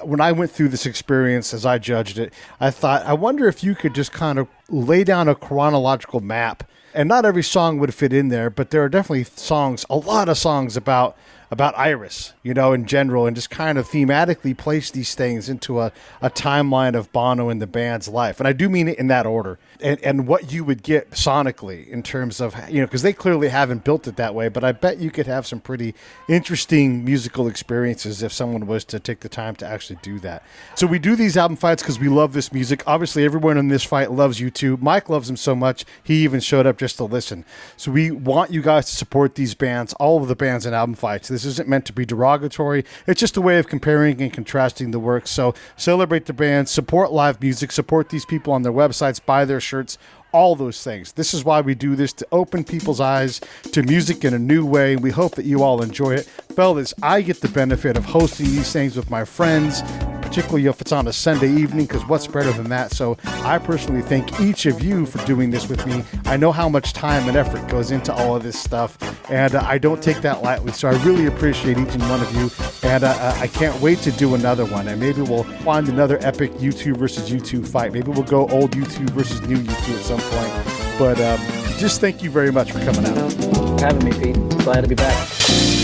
when I went through this experience as I judged it, I thought, I wonder if you could just kind of lay down a chronological map. And not every song would fit in there, but there are definitely songs, a lot of songs about about Iris, in general, and just kind of thematically place these things into a timeline of Bono and the band's life. And I do mean it in that order. And what you would get sonically in terms of, because they clearly haven't built it that way, but I bet you could have some pretty interesting musical experiences if someone was to take the time to actually do that. So we do these album fights because we love this music. Obviously, everyone in this fight loves U2. Mike loves them so much, he even showed up just to listen. So we want you guys to support these bands, all of the bands in album fights. This isn't meant to be derogatory. It's just a way of comparing and contrasting the work. So celebrate the bands, support live music, support these people on their websites, buy their shirts, all those things. This is why we do this, to open people's eyes to music in a new way. We hope that you all enjoy it. Fellas, I get the benefit of hosting these things with my friends, particularly if it's on a Sunday evening, because what's better than that? So I personally thank each of you for doing this with me. I know how much time and effort goes into all of this stuff, and I don't take that lightly. So I really appreciate each and one of you, and I can't wait to do another one. And maybe we'll find another epic U2 versus U2 fight. Maybe we'll go old U2 versus new U2 at some point. But just thank you very much for coming out. For having me, Pete. Glad to be back.